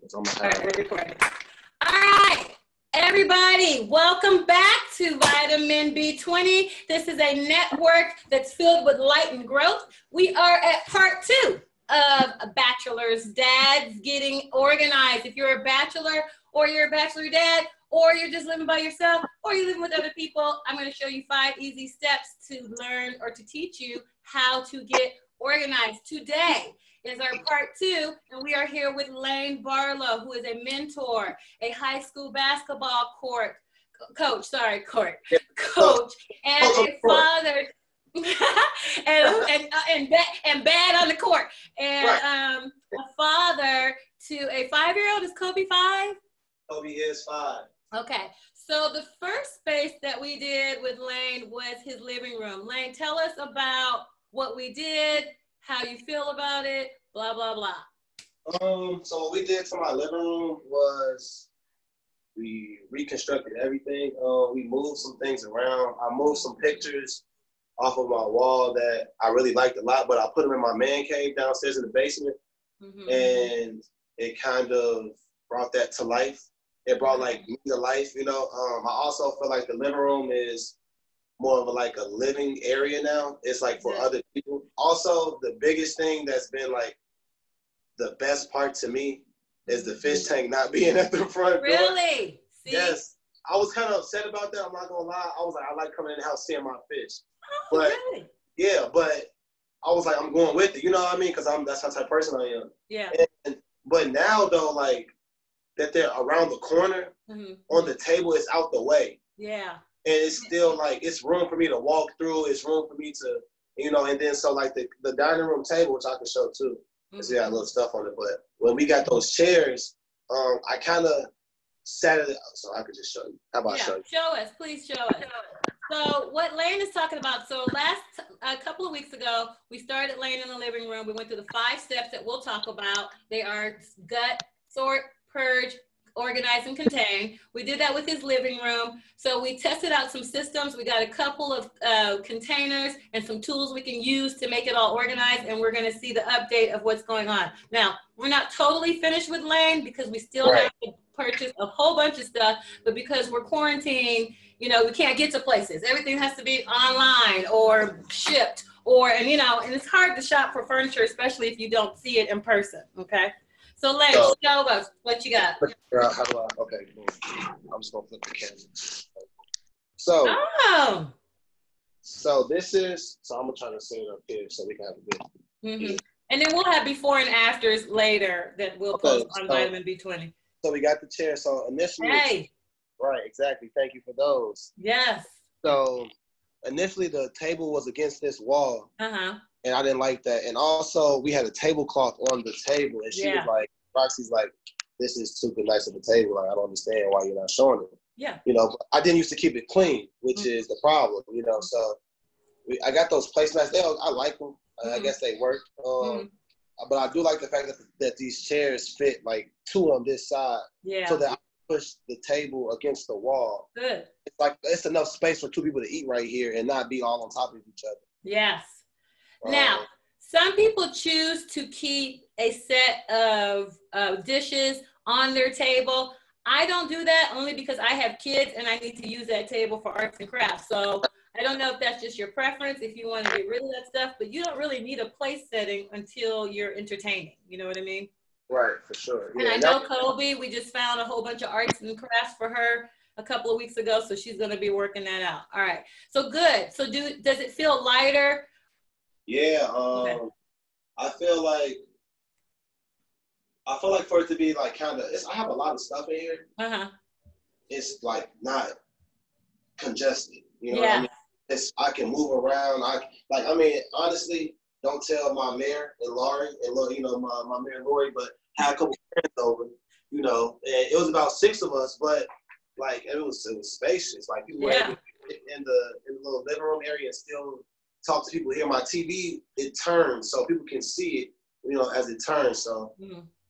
It's on my All right, we're recording. All right, everybody, welcome back to Vitamin B20. This is a network that's filled with light and growth. We are at part 2 of Bachelor's Dads Getting Organized. If you're a bachelor or you're a bachelor dad or you're just living by yourself or you're living with other people, I'm going to show you 5 easy steps to learn or to teach you how to get organized. Today is our part 2, and we are here with Lane Barlow, who is a mentor, a high school basketball coach, and a father, and bad on the court, and a father to a 5-year-old. Is Kobe 5? Kobe is 5. Okay, so the first space that we did with Lane was his living room. Lane, tell us about what we did, how you feel about it, blah, blah, blah. So what we did to my living room was we reconstructed everything. We moved some things around. I moved some pictures off of my wall that I really liked a lot, but I put them in my man cave downstairs in the basement, and it kind of brought that to life. It brought like me to life, you know. I also feel like the living room is more of like a living area now. It's like for other people. Also, the biggest thing that's been like the best part to me is the fish tank not being at the front door. Really? See? Yes. I was kind of upset about that. I'm not gonna lie. I was like, I like coming in the house seeing my fish. Oh, but really? yeah, but I was like, I'm going with it. You know what I mean? Because that's the type of person I am. Yeah. But now though, like that they're around the corner on the table, it's out the way. Yeah. And it's still like, it's room for me to walk through. It's room for me to, you know, and then so like the dining room table, which I can show too, because we got a little stuff on it. But when we got those chairs, I kind of sat it, so I could just show you. How about show you? Show us, please show us. So what Lane is talking about, so a couple of weeks ago, we started Lane in the living room. We went through the 5 steps that we'll talk about. They are gut, sort, purge, organize, and contain. We did that with his living room. So we tested out some systems. We got a couple of containers and some tools we can use to make it all organized, and we're going to see the update of what's going on. Now, we're not totally finished with Lane because we still have to purchase a whole bunch of stuff, but because we're quarantined, you know, we can't get to places. Everything has to be online or shipped, and you know, and it's hard to shop for furniture, especially if you don't see it in person, okay? So Lane, show us what you got. How do I? Okay, boom. I'm just gonna flip the camera. So this is. So I'm gonna try to set it up here so we can have a good. And then we'll have before and afters later that we'll post on Vitamin B20. So we got the chair. So initially, right, exactly. Thank you for those. Yes. So initially, the table was against this wall. And I didn't like that. And also, we had a tablecloth on the table. And she was like, Roxy's like, this is super nice of a table. Like, I don't understand why you're not showing it. Yeah. You know, but I didn't used to keep it clean, which is the problem, you know. So I got those placemats. I like them. I guess they work. But I do like the fact that these chairs fit like 2 on this side. Yeah. So that I push the table against the wall. Good. It's like, it's enough space for 2 people to eat right here and not be all on top of each other. Yes. Now, some people choose to keep a set of dishes on their table. I don't do that only because I have kids and I need to use that table for arts and crafts. So I don't know if that's just your preference, if you want to get rid of that stuff, but you don't really need a place setting until you're entertaining. You know what I mean? Right, for sure. And I know Kobe, we just found a whole bunch of arts and crafts for her a couple of weeks ago, so she's going to be working that out. All right. So good. So does it feel lighter? Yeah, I feel like for it to be like kind of, I have a lot of stuff in here. It's like not congested, you know what I mean? I can move around. Honestly, don't tell my mayor and Laurie and, you know, my mayor and Lori, but had a couple friends over, you know, and it was about 6 of us, but like it was spacious. Like you were in the little living room area and still talk to people here. My TV, it turns so people can see it, you know, as it turns. So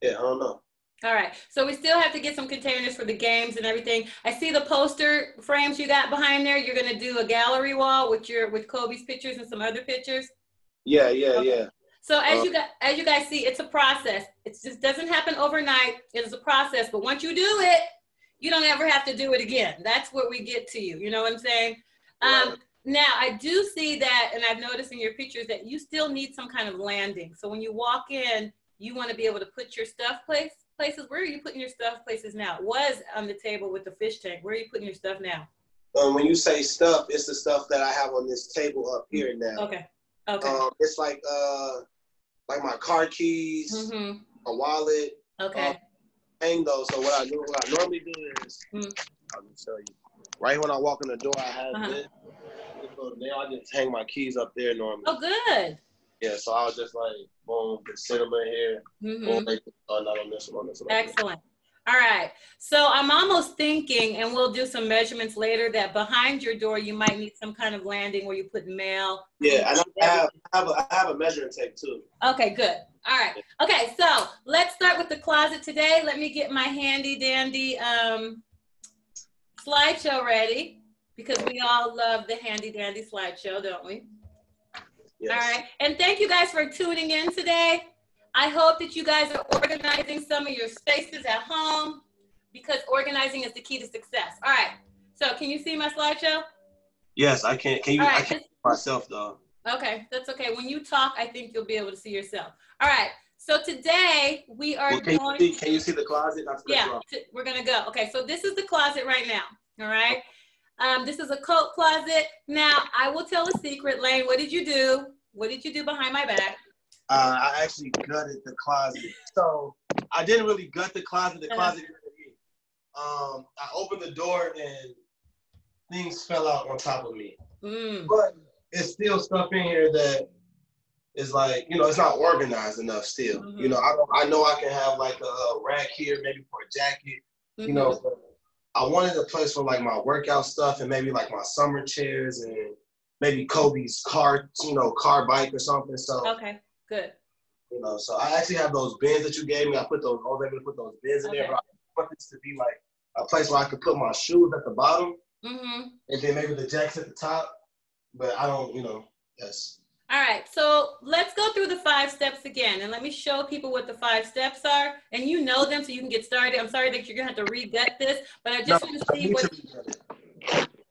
yeah, I don't know. All right, so we still have to get some containers for the games and everything. I see the poster frames you got behind there. You're gonna do a gallery wall with Kobe's pictures and some other pictures. Yeah. So as you guys see, it's a process. It just doesn't happen overnight. It is a process. But once you do it, you don't ever have to do it again. That's what we get to you. You know what I'm saying? Now, I do see that, and I've noticed in your pictures that you still need some kind of landing. So when you walk in, you want to be able to put your stuff places. Where are you putting your stuff places now? It was on the table with the fish tank. Where are you putting your stuff now? When you say stuff, it's the stuff that I have on this table up here now. Okay. Okay. It's like my car keys, a wallet. Okay. Hang those. So what I normally do is, I'll just tell you. Right when I walk in the door, I have this. Now I just hang my keys up there normally. Oh, good. Yeah, so I was just like, boom, just sit them in here. Boom, not on this one, Excellent. All right. So I'm almost thinking, and we'll do some measurements later, that behind your door, you might need some kind of landing where you put mail. Yeah, and I have a measuring tape too. Okay, good. All right. Okay, so let's start with the closet today. Let me get my handy dandy slideshow ready, because we all love the handy dandy slideshow, don't we? Yes. All right. And thank you guys for tuning in today. I hope that you guys are organizing some of your spaces at home, because organizing is the key to success. All right. So can you see my slideshow? Yes, I can. I can't see myself though. Okay, that's okay. When you talk, I think you'll be able to see yourself. All right. So today we are can you see the closet? Yeah, we're going to go. Okay, so this is the closet right now. All right. This is a coat closet. Now, I will tell a secret. Lane, what did you do? What did you do behind my back? I actually gutted the closet. So I didn't really gut the closet. The closet gutted me. I opened the door and things fell out on top of me. But it's still stuff in here that is like, it's not organized enough still. I know I can have like a rack here, maybe for a jacket, but I wanted a place for like my workout stuff and maybe like my summer chairs and maybe Kobe's car bike or something. So okay, good. So I actually have those bins that you gave me. I was able to put those bins in there. But I want this to be like a place where I could put my shoes at the bottom and then maybe the jacks at the top. But I don't, yes. All right, so let's go through the 5 steps again, and let me show people what the 5 steps are, and you know them so you can get started. I'm sorry that you're gonna have to re-gut this, but I just want to see what.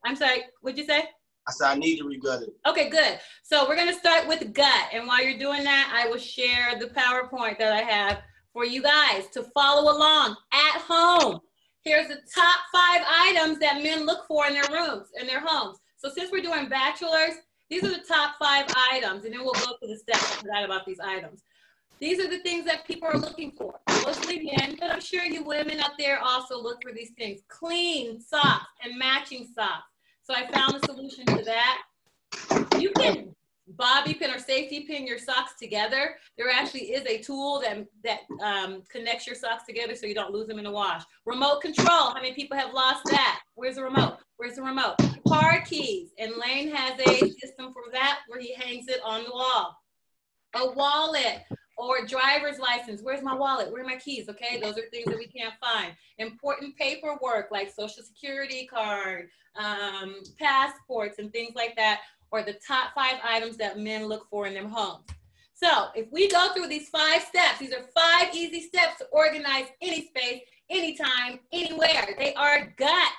I'm sorry, what'd you say? I said I need to re-gut it. Okay, good. So we're gonna start with gut, and while you're doing that, I will share the PowerPoint that I have for you guys to follow along at home. Here's the top 5 items that men look for in their rooms, in their homes. So since we're doing bachelors, these are the top 5 items, and then we'll go through the steps. I forgot about these items. These are the things that people are looking for, mostly men, but I'm sure you women out there also look for these things. Clean socks and matching socks. So I found a solution to that. You can bobby pin or safety pin your socks together. There actually is a tool that connects your socks together so you don't lose them in the wash. Remote control. How many people have lost that? Where's the remote? Where's the remote? Car keys. And Lane has a system for that where he hangs it on the wall. A wallet or driver's license. Where's my wallet? Where are my keys? Okay, those are things that we can't find. Important paperwork like social security card, passports and things like that, or the top 5 items that men look for in their homes. So if we go through these 5 steps, these are 5 easy steps to organize any space, anytime, anywhere. They are gut.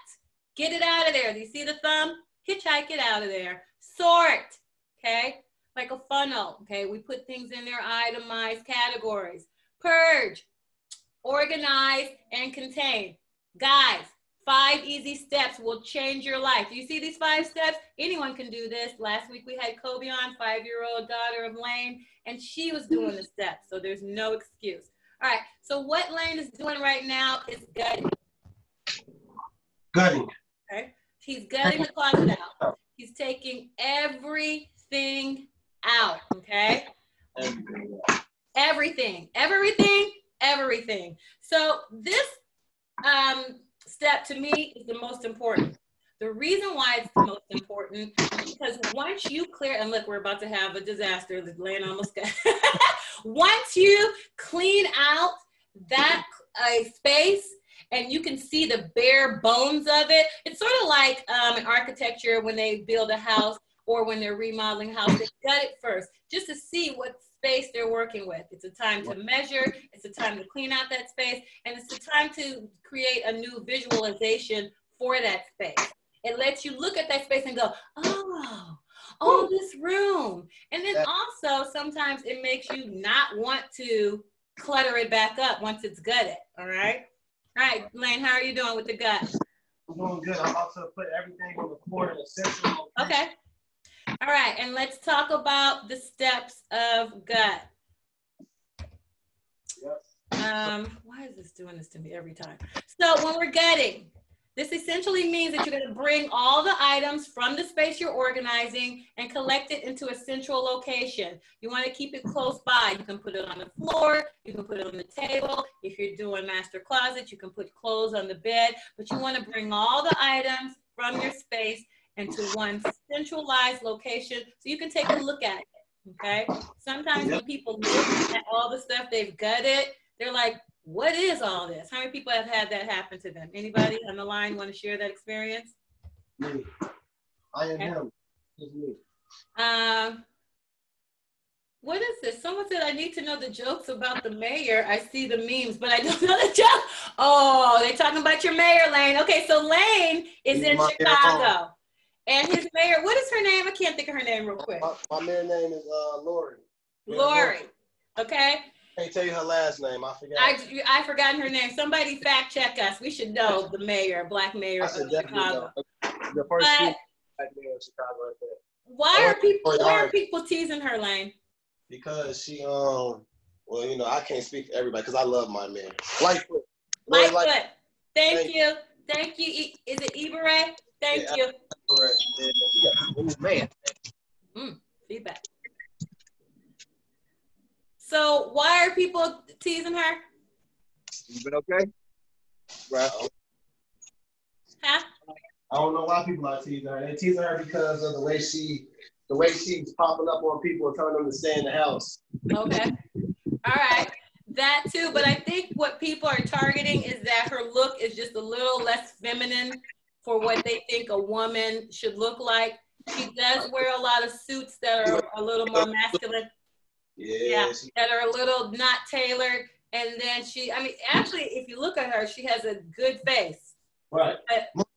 Get it out of there. Do you see the thumb? Hitchhike it out of there. Sort, okay? Like a funnel, okay? We put things in their itemized categories. Purge, organize, and contain. Guys, 5 easy steps will change your life. Do you see these 5 steps? Anyone can do this. Last week we had Kobe on, 5-year-old daughter of Lane, and she was doing the steps, so there's no excuse. All right, so what Lane is doing right now is gutting. Gutting. Okay, he's gutting the closet out. He's taking everything out, okay? Everything. So this step to me is the most important. The reason why it's the most important is because once you clear, and look, we're about to have a disaster. The Lane almost got. Once you clean out that space, and you can see the bare bones of it. It's sort of like in architecture when they build a house or when they're remodeling a house, they gut it first just to see what space they're working with. It's a time to measure, it's a time to clean out that space, and it's a time to create a new visualization for that space. It lets you look at that space and go, oh, this room. And then also sometimes it makes you not want to clutter it back up once it's gutted. All right. All right, Lane, how are you doing with the gut? I'm doing good. I'm about to put everything on the floor in a central location. Okay. All right, and let's talk about the steps of gut. Yep. Why is this doing this to me every time? So when we're gutting, this essentially means that you're going to bring all the items from the space you're organizing and collect it into a central location. You want to keep it close by. You can put it on the floor. You can put it on the table. If you're doing master closet, you can put clothes on the bed. But you want to bring all the items from your space into one centralized location so you can take a look at it, okay? Sometimes when people look at all the stuff they've gutted, they're like, what is all this? How many people have had that happen to them? Anybody on the line want to share that experience? Me. I am him. It's me. What is this? Someone said I need to know the jokes about the mayor. I see the memes, but I don't know the joke. Oh, they're talking about your mayor, Lane. Okay, so Lane is in Chicago. And his mayor, what is her name? I can't think of her name real quick. My mayor name is Lori. Lori. Okay. I can't tell you her last name. I forgot. I forgotten her name. Somebody fact check us. We should know the mayor, black mayor of Chicago. The first black mayor of Chicago right there. Why are people teasing her, Lane? Because she well, you know, I can't speak for everybody because I love my mayor. Lightfoot. Thank you. Thank you. Is it Ibere? Thank you. Man. Feedback. So why are people teasing her? You been okay? Right. Huh? I don't know why people are teasing her. They're teasing her because of the way she's popping up on people and telling them to stay in the house. Okay. All right. That too, but I think what people are targeting is that her look is just a little less feminine for what they think a woman should look like. She does wear a lot of suits that are a little more masculine. Yeah, that are a little not tailored. And then actually, if you look at her, she has a good face. Right.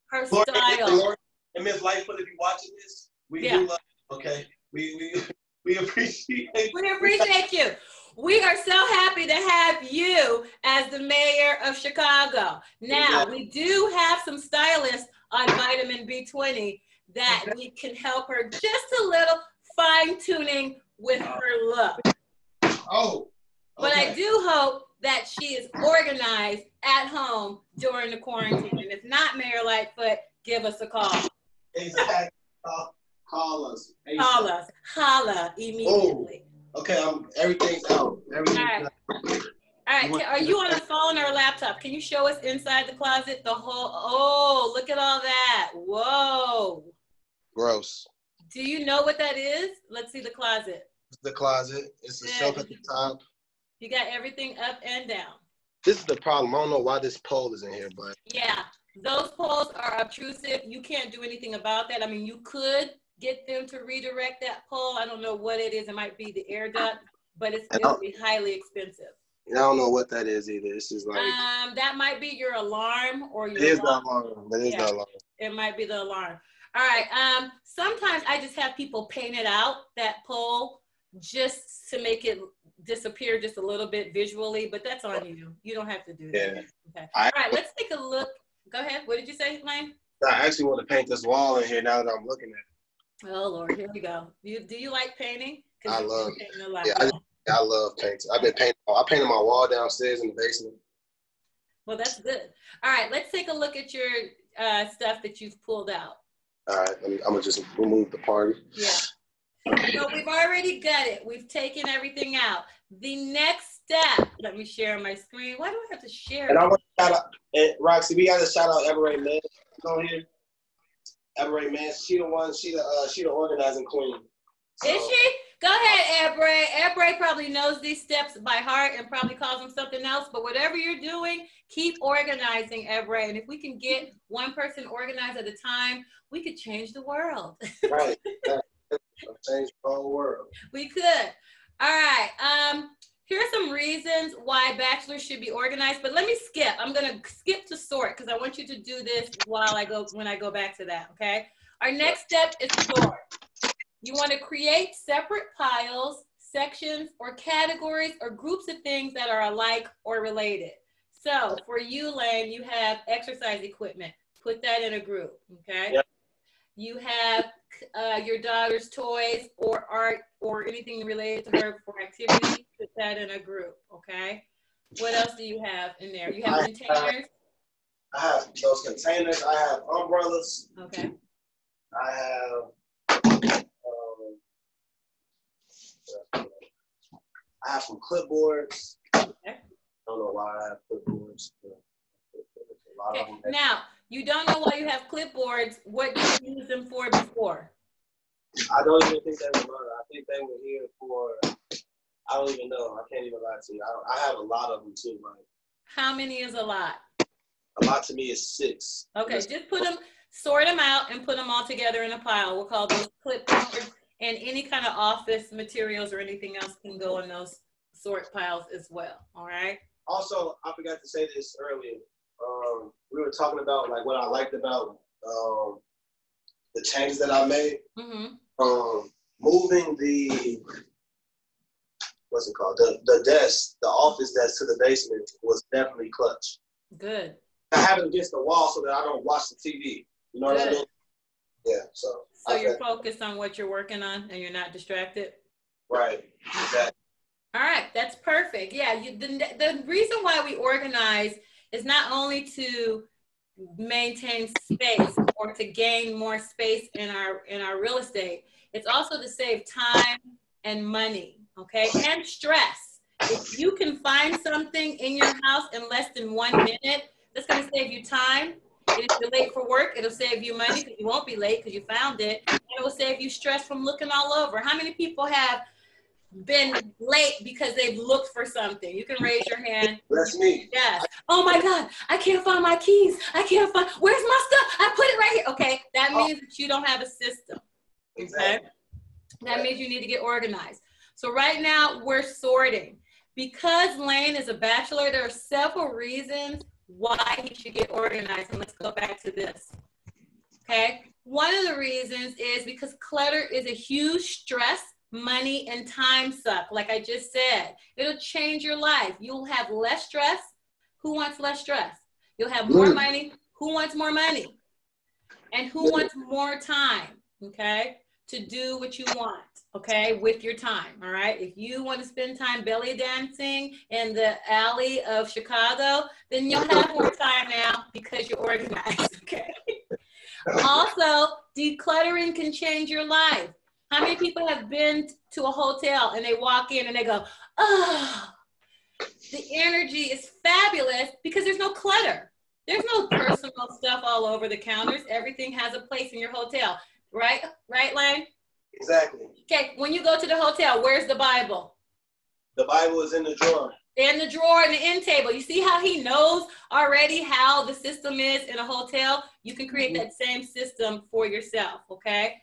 Her style. And Miss Lightfoot, if you're watching this, we do love you, okay? We appreciate you. We appreciate you. We are so happy to have you as the mayor of Chicago. Now, we do have some stylists on vitamin B20 that we can help her just a little fine-tuning with her look. Oh. Okay. But I do hope that she is organized at home during the quarantine. And if not, Mayor Lightfoot, give us a call. Exactly. Call us. Call us. Holla immediately. Oh. Okay, everything's out. Everything's out. All right. Are you on a phone or a laptop? Can you show us inside the closet the whole? Oh, look at all that. Whoa. Gross. Do you know what that is? Let's see the closet. It's the closet. It's the shelf at the top. You got everything up and down. This is the problem. I don't know why this pole is in here, but. Yeah, those poles are obtrusive. You can't do anything about that. I mean, you could get them to redirect that pole. I don't know what it is. It might be the air duct, but it'll be highly expensive. I don't know what that is either. It's just like. That might be your alarm or your. It is the alarm. That is the alarm. It might be the alarm. All right. Sometimes I just have people paint it out, that pole, just to make it disappear just a little bit visually, but that's on you. You don't have to do that. Yeah. Okay. All right, let's take a look. Go ahead. What did you say, Lane? I actually want to paint this wall in here now that I'm looking at it. Oh, Lord, here we go. Do you like painting? I love it. I love painting. I've been painting. I painted my wall downstairs in the basement. Well, that's good. All right, let's take a look at your stuff that you've pulled out. All right, I'm going to just remove the party. Yeah. So we've already got it. We've taken everything out. The next step, let me share my screen. Why do I have to share? And I want to shout out, Roxy, we got to shout out Everett Man on here. Everett Man, she the organizing queen. So. Is she? Go ahead, Everett. Everett probably knows these steps by heart and probably calls them something else, but whatever you're doing, keep organizing, Everett. And if we can get one person organized at a time, we could change the world. Right. Change the whole world. We could. All right. Here are some reasons why bachelors should be organized, but let me skip. I'm gonna skip to sort because I want you to do this when I go back to that, okay? Our next step is sort. You want to create separate piles, sections, or categories or groups of things that are alike or related. So for you, Lane, you have exercise equipment. Put that in a group, okay? Yep. You have your daughter's toys or art or anything related to her for activity. Put that in a group, okay? What else do you have in there? You have containers? I have those containers. I have umbrellas. Okay. I have some clipboards. Okay. I don't know why I have clipboards. Okay. Now, you don't know why you have clipboards. What did you use them for before? I don't even think they were mine. I think they were here for, I don't even know. I can't even lie to you. I have a lot of them too. Like, how many is a lot? A lot to me is 6. Okay, just sort them out and put them all together in a pile. We'll call those clipboards, and any kind of office materials or anything else can go in those sort piles as well, all right? Also, I forgot to say this earlier. We were talking about like what I liked about the changes that I made. Mm-hmm. Moving the, what's it called? The desk, the office desk to the basement was definitely clutch. Good. I have it against the wall so that I don't watch the TV. You know what I mean? Yeah, so. So you're focused on what you're working on and you're not distracted? Right, exactly. All right, that's perfect. Yeah, the reason why we organize is not only to maintain space or to gain more space in our real estate. It's also to save time and money, okay, and stress. If you can find something in your house in less than 1 minute, that's going to save you time. And if you're late for work, it'll save you money because you won't be late because you found it. And it will save you stress from looking all over. How many people have been late because they've looked for something? You can raise your hand. That's me. Yes. Oh my God, I can't find my keys. I can't find, where's my stuff? I put it right here. Okay, that means that you don't have a system. Okay? Exactly. That means you need to get organized. So right now we're sorting. Because Lane is a bachelor, there are several reasons why he should get organized. And let's go back to this. Okay. One of the reasons is because clutter is a huge stress, money, and time suck. Like I just said, it'll change your life. You'll have less stress. Who wants less stress? You'll have more money. Who wants more money? And who wants more time, okay, to do what you want, okay, with your time, all right? If you want to spend time belly dancing in the alley of Chicago, then you'll have more time now because you're organized, okay? Also, decluttering can change your life. How many people have been to a hotel and they walk in and they go, oh, the energy is fabulous because there's no clutter. There's no personal stuff all over the counters. Everything has a place in your hotel, right? Right, Lane? Exactly. Okay, when you go to the hotel, where's the Bible? The Bible is in the drawer. In the drawer, in the end table. You see how he knows already how the system is in a hotel? You can create that same system for yourself, okay?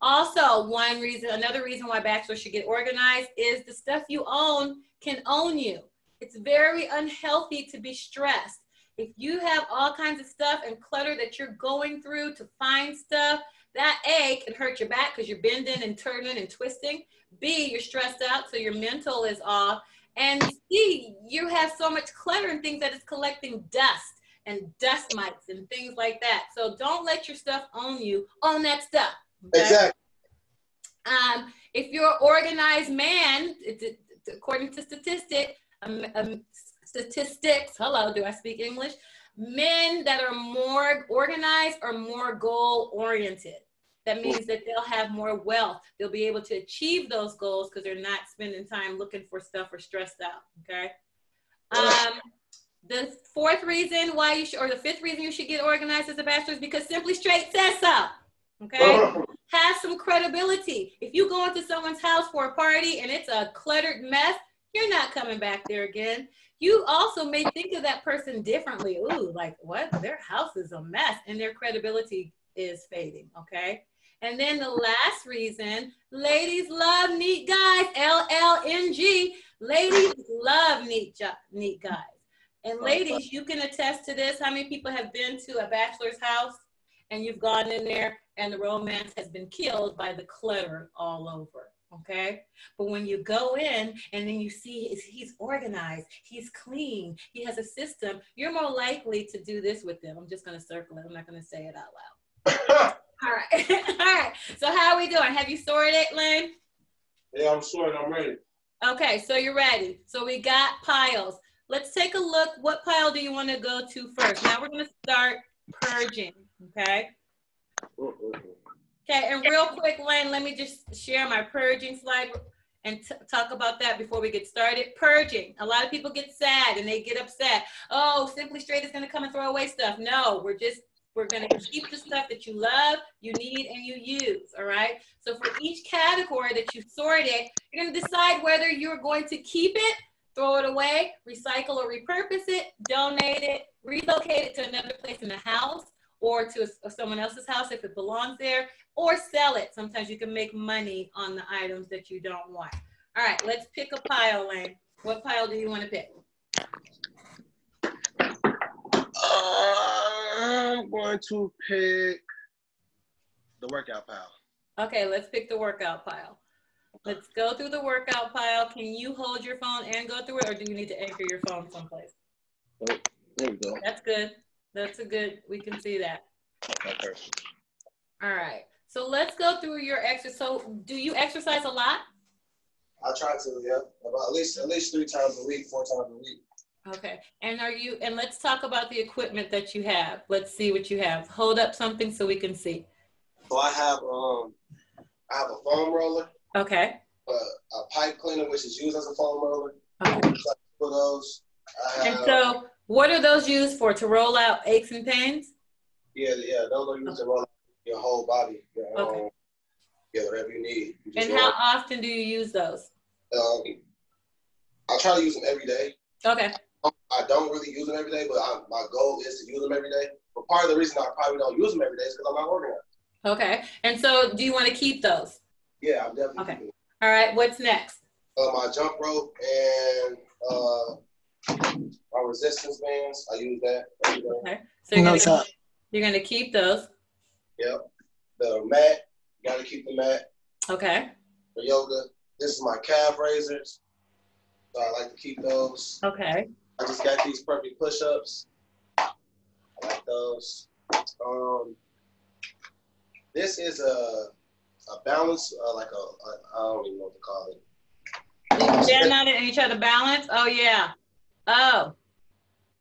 Also, another reason why bachelors should get organized is the stuff you own can own you. It's very unhealthy to be stressed. If you have all kinds of stuff and clutter that you're going through to find stuff, that A, can hurt your back because you're bending and turning and twisting. B, you're stressed out, so your mental is off. And C, you have so much clutter and things that it's collecting dust and dust mites and things like that. So don't let your stuff own you. Own that stuff. Okay? Exactly. If you're an organized man, according to statistics, hello, do I speak English? Men that are more organized are more goal-oriented. That means that they'll have more wealth. They'll be able to achieve those goals because they're not spending time looking for stuff or stressed out, okay? The fifth reason you should get organized as a bachelor is because Simply Straight says so, okay? Have some credibility. If you go into someone's house for a party and it's a cluttered mess, you're not coming back there again. You also may think of that person differently. Ooh, like what? Their house is a mess and their credibility is fading, okay? And then the last reason, ladies love neat guys, LLNG. Ladies love neat guys. And ladies, you can attest to this. How many people have been to a bachelor's house and you've gone in there and the romance has been killed by the clutter all over, okay? But when you go in and then you see he's organized, he's clean, he has a system, you're more likely to do this with them. I'm just gonna circle it. I'm not gonna say it out loud. All right, all right. So how are we doing? Have you sorted, Lynn? Yeah, I'm sorted. I'm ready. Okay, so you're ready. So we got piles. Let's take a look. What pile do you want to go to first? Now we're going to start purging, okay? Okay, and real quick, Lynn, let me just share my purging slide and talk about that before we get started. Purging. A lot of people get sad and they get upset. Oh, Simply Straight is going to come and throw away stuff. No, we're going to keep the stuff that you love, you need, and you use, all right? So for each category that you sorted, you're going to decide whether you're going to keep it, throw it away, recycle or repurpose it, donate it, relocate it to another place in the house or to someone else's house if it belongs there, or sell it. Sometimes you can make money on the items that you don't want. All right, let's pick a pile, Lane. What pile do you want to pick? I'm going to pick the workout pile. Okay, let's pick the workout pile. Let's go through the workout pile. Can you hold your phone and go through it, or do you need to anchor your phone someplace? Oh, there we go. That's good. That's a good, we can see that. Okay. All right. So let's go through your exercise. So do you exercise a lot? I try to, yeah. About at least 3 times a week, 4 times a week. Okay. And let's talk about the equipment that you have. Let's see what you have. Hold up something so we can see. So I have a foam roller. Okay. A pipe cleaner, which is used as a foam roller. Okay. For those. And so what are those used for? To roll out aches and pains? Yeah. Those are used to roll out your whole body. Okay. Yeah, whatever you need. And how often do you use those? I try to use them every day. Okay. I don't really use them every day, but my goal is to use them every day. But part of the reason I probably don't use them every day is because I'm not organized. Okay. And so do you want to keep those? Yeah, I'm definitely okay. keeping them. All right. What's next? My jump rope and my resistance bands. I use that every day. Okay. So you're gonna keep those. Yep. The mat. You gotta keep the mat. Okay. For yoga. This is my calf raisers. So I like to keep those. Okay. I just got these perfect push-ups. I like those. This is a balance, like I don't even know what to call it. You stand on it and you try to balance? Oh, yeah. Oh,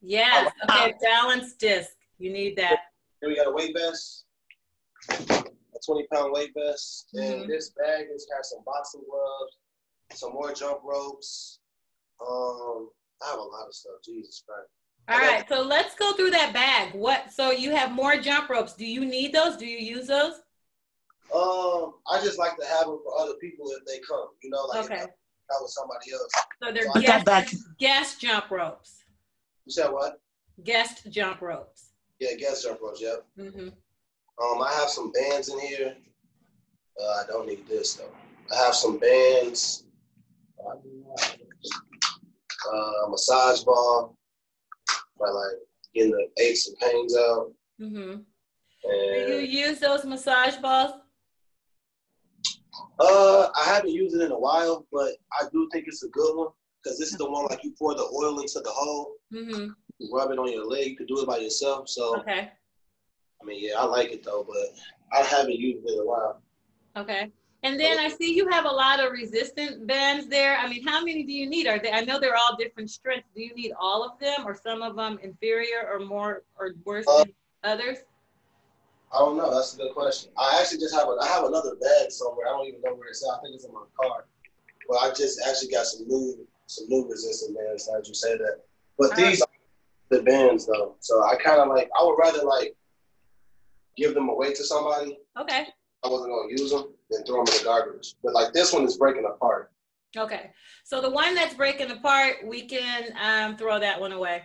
yes. Okay, balance disc. You need that. Then we got a weight vest, a 20-pound weight vest. Mm-hmm. And this bag has some boxing gloves, some more jump ropes. I have a lot of stuff. Jesus Christ. All right, so let's go through that bag. So you have more jump ropes. Do you need those? Do you use those? I just like to have them for other people if they come. You know, like okay. If I with somebody else. So they're guest jump ropes. You said what? Guest jump ropes. Yeah, guest jump ropes. Yep. Mm-hmm. I have some bands in here. I don't need this though. I have some bands. Massage ball. I like getting the aches and pains out. Mm-hmm. Do you use those massage balls? I haven't used it in a while, but I do think it's a good one because this is the one like you pour the oil into the hole, mm-hmm. you rub it on your leg. You can do it by yourself. So, okay. I mean, yeah, I like it though, but I haven't used it in a while. Okay. And then I see you have a lot of resistant bands there. I mean, how many do you need? I know they're all different strengths. Do you need all of them, or some of them inferior or more or worse than others? I don't know. That's a good question. I actually just I have another bag somewhere. I don't even know where it's at. I think it's in my car. But I just actually got some new resistant bands. Now that you say that. But these are the bands though. So I kind of I would rather give them away to somebody. Okay. I wasn't going to use them than throw them in the garbage. But this one is breaking apart. Okay. So the one that's breaking apart, we can throw that one away.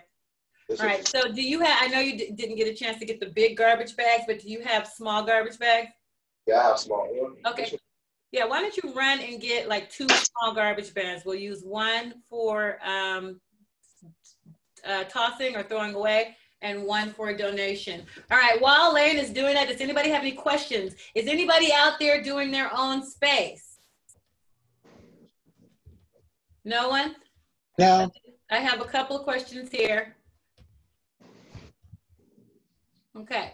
All right. So do you have, I know you didn't get a chance to get the big garbage bags, but do you have small garbage bags? Yeah, I have small one. Okay. Yeah, why don't you run and get like 2 small garbage bags? We'll use one for tossing or throwing away, and one for a donation. All right, while Lane is doing that, does anybody have any questions? Is anybody out there doing their own space? No one? No. I have a couple of questions here. Okay.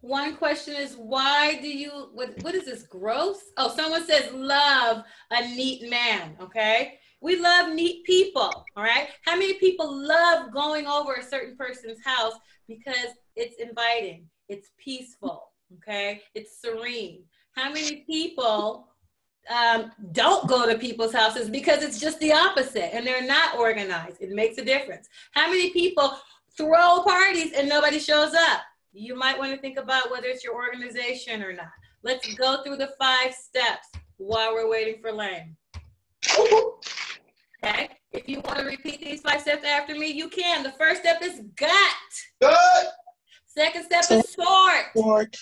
One question is, why do you, what is this, gross? Oh, someone says love a neat man, okay? We love neat people, all right? How many people love going over a certain person's house because it's inviting, it's peaceful, okay? It's serene. How many people don't go to people's houses because it's just the opposite and they're not organized? It makes a difference. How many people throw parties and nobody shows up? You might want to think about whether it's your organization or not. Let's go through the 5 steps while we're waiting for Lane. Okay, if you want to repeat these 5 steps after me, you can. The first step is gut. Good. Second step is sort. Sort.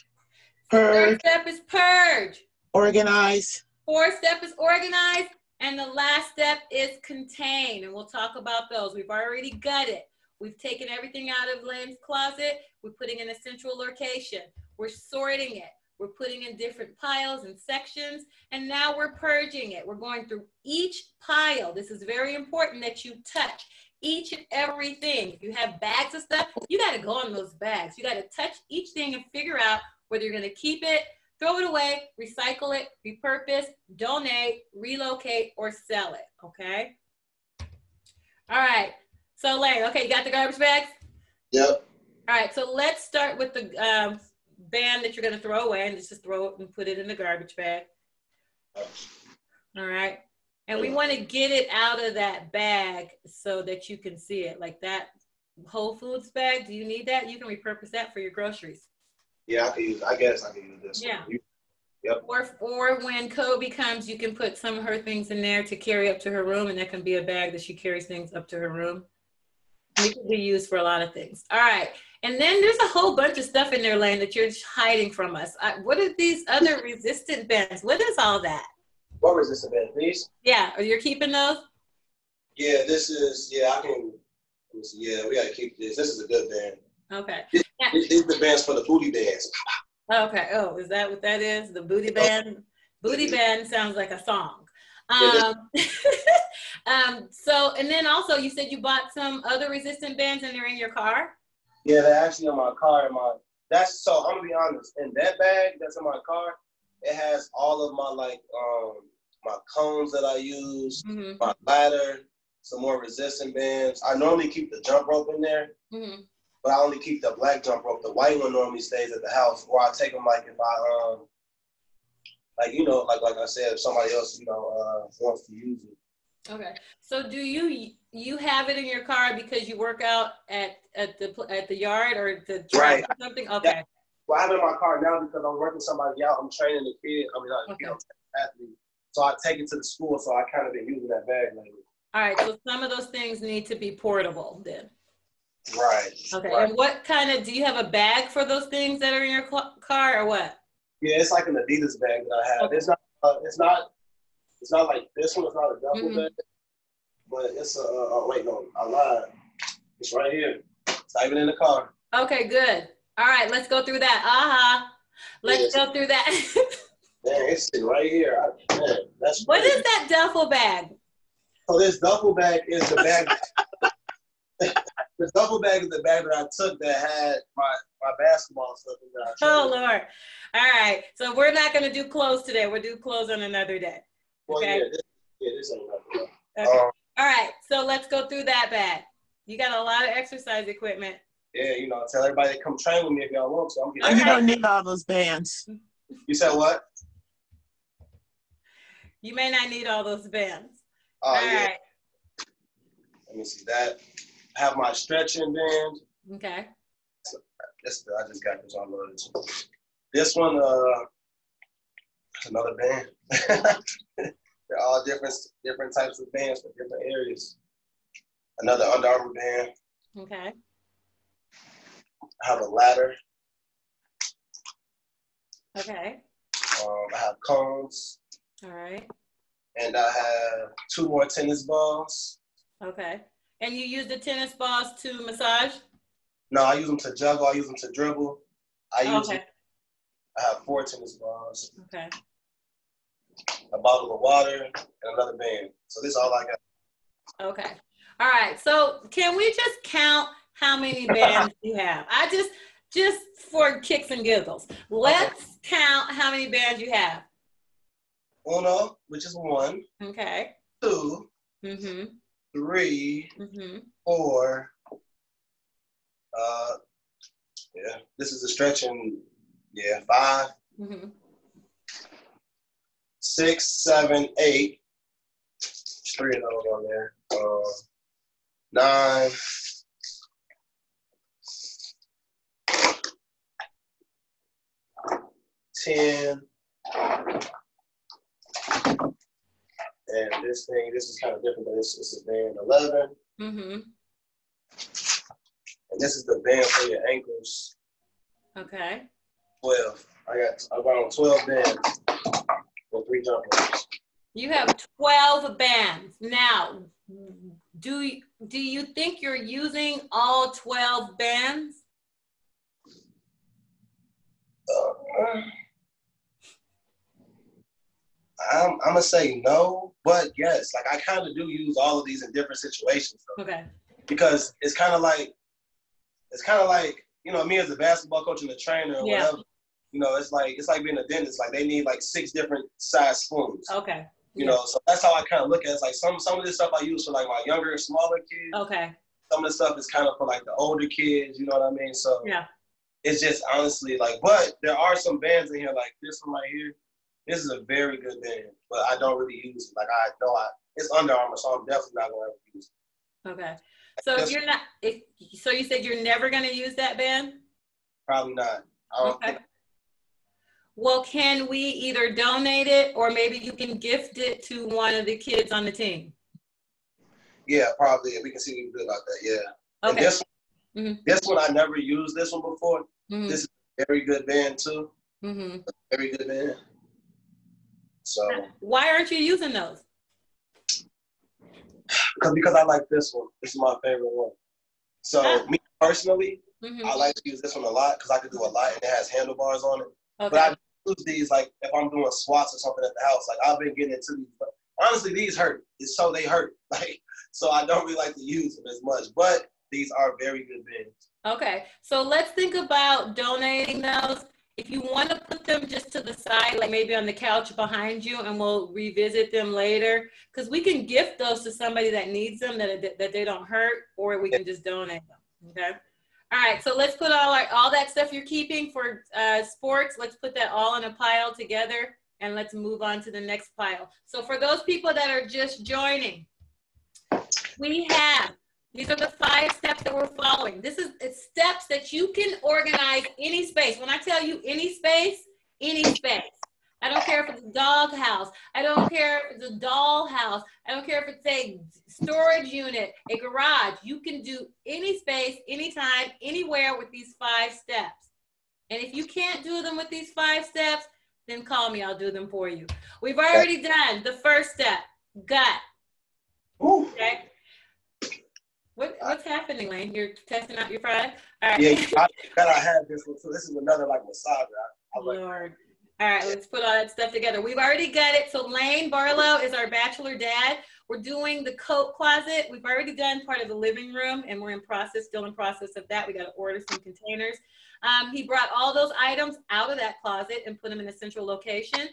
Third Purge. step is purge. Organize. Fourth step is organize. And the last step is contain. And we'll talk about those. We've already gutted. We've taken everything out of Lane's closet. We're putting in a central location. We're sorting it. We're putting in different piles and sections. And now we're purging it. We're going through each pile. This is very important that you touch each and everything. If you have bags of stuff, you got to go on those bags. You got to touch each thing and figure out whether you're going to keep it, throw it away, recycle it, repurpose, donate, relocate, or sell it, okay? All right, so Lane, okay, you got the garbage bags? Yep. All right, so let's start with the band that you're gonna throw away, and just throw it and put it in the garbage bag. All right, and we wanna get it out of that bag so that you can see it, like that Whole Foods bag. Do you need that? You can repurpose that for your groceries. Yeah, I guess I can use this. Yeah. One. Yep. Or when Kobe comes, you can put some of her things in there to carry up to her room, and that can be a bag that she carries things up to her room. It can be used for a lot of things. All right. And then there's a whole bunch of stuff in there, Lane, that you're hiding from us. What are these other resistant bands? What is all that? What resistant band, please? Yeah. Are you keeping those? Yeah, this is, yeah, I can, let me see, yeah, we got to keep this. This is a good band. Okay. These are the bands for the booty bands. Okay. Oh, is that what that is? The booty band? Booty band sounds like a song. So, and then also you said you bought some other resistant bands and they're in your car? Yeah, they're actually in my car. So I'm gonna be honest, in that bag that's in my car, it has all of my my cones that I use, my ladder, some more resistant bands. I normally keep the jump rope in there, but I only keep the black jump rope. The white one normally stays at the house, or I take them like if I like I said, if somebody else wants to use it. Okay. So do you have it in your car because you work out at the yard or the track or something? Okay. Yeah. Well, I have it in my car now because I'm working somebody out. I'm training the kid. Athlete. So I take it to the school. So I kind of been using that bag lately. All right. So some of those things need to be portable then. Right. Okay. Right. And what kind of, do you have a bag for those things that are in your car or what? Yeah, it's like an Adidas bag that I have. Okay. It's not like this one. It's not a duffel bag, but it's wait, no, I lied. It's right here. It's not even in the car. Okay, good. All right, let's go through that. Let's go through that. Man, it's sitting right here. That's what is that duffel bag? So this duffel bag is the bag. The duffel bag is the bag that I took that had my basketball stuff in there. Oh, Lord. All right. So we're not going to do clothes today. We'll do clothes on another day. Okay? Well, this ain't nothing. Okay. All right. So let's go through that bag. You got a lot of exercise equipment. Yeah, tell everybody to come train with me if y'all want to. You don't need all those bands. You said what? You may not need all those bands. All right. Let me see that. I have my stretching band. Okay. I just got this on loaded. This one, another band. They're all different types of bands for different areas. Another Under Armour band. Okay. I have a ladder. Okay. I have cones. All right. And I have 2 more tennis balls. Okay. And you use the tennis balls to massage? No, I use them to juggle. I use them to dribble. I have 4 tennis balls. Okay. A bottle of water and another band. So this is all I got. Okay. All right. So can we just count how many bands you have? Just for kicks and giggles. Let's count how many bands you have. Uno, which is 1. Okay. 2. 3. 4. Yeah, this is a stretching. Yeah, 5. 6, 7, 8. 3 of those on there. 9. 10. And this is kind of different, but this is band 11. And this is the band for your ankles. Okay. 12. I got on 12 bands with 3 jump ropes. You have 12 bands. Now, do you think you're using all 12 bands? I'm gonna say no, but yes. Like I kind of do use all of these in different situations. Though. Okay. Because it's kind of like, me as a basketball coach and a trainer or whatever. It's like being a dentist. Like they need like 6 different size spoons. Okay. So that's how I kind of look at it. It's like some of this stuff I use for like my younger, smaller kids. Okay. Some of the stuff is kind of for like the older kids. You know what I mean? So yeah. It's just honestly like, but there are some bands in here like this one right here. This is a very good band, but I don't really use it. Like I know it's Under Armour, so I'm definitely not gonna ever use it. Okay. So so you said you're never gonna use that band? Probably not. I don't think. Well, can we either donate it or maybe you can gift it to one of the kids on the team? Yeah, probably. We can see what we can do about that. Yeah. Okay. And this one I never used this one before. This is a very good band too. A very good band. So why aren't you using those? Because I like this one. This is my favorite one. So me personally, I like to use this one a lot because I can do a lot and it has handlebars on it. Okay. But I use these like if I'm doing squats or something at the house. Like I've been getting into these, but honestly, these hurt. They hurt. So I don't really like to use them as much. But these are very good bands. Okay, so let's think about donating those. If you want to put them just to the side, like maybe on the couch behind you, and we'll revisit them later, because we can gift those to somebody that needs them, that they don't hurt, or we can just donate them. Okay. All right, so let's put all that stuff you're keeping for sports. Let's put that all in a pile together, and let's move on to the next pile. So for those people that are just joining, these are the 5 steps that we're following. It's steps that you can organize any space. When I tell you any space. I don't care if it's a dog house. I don't care if it's a doll house. I don't care if it's a storage unit, a garage. You can do any space, anytime, anywhere with these 5 steps. And if you can't do them with these 5 steps, then call me. I'll do them for you. We've already done the first step, gut. Okay. What's happening, Lane? You're testing out your fries? All right. Yeah, I have this one. So this is another like massager. Lord. All right, let's put all that stuff together. We've already got it. So Lane Barlow is our Bachelor Dad. We're doing the coat closet. We've already done part of the living room, and we're still in process of that. We got to order some containers. He brought all those items out of that closet and put them in a central location.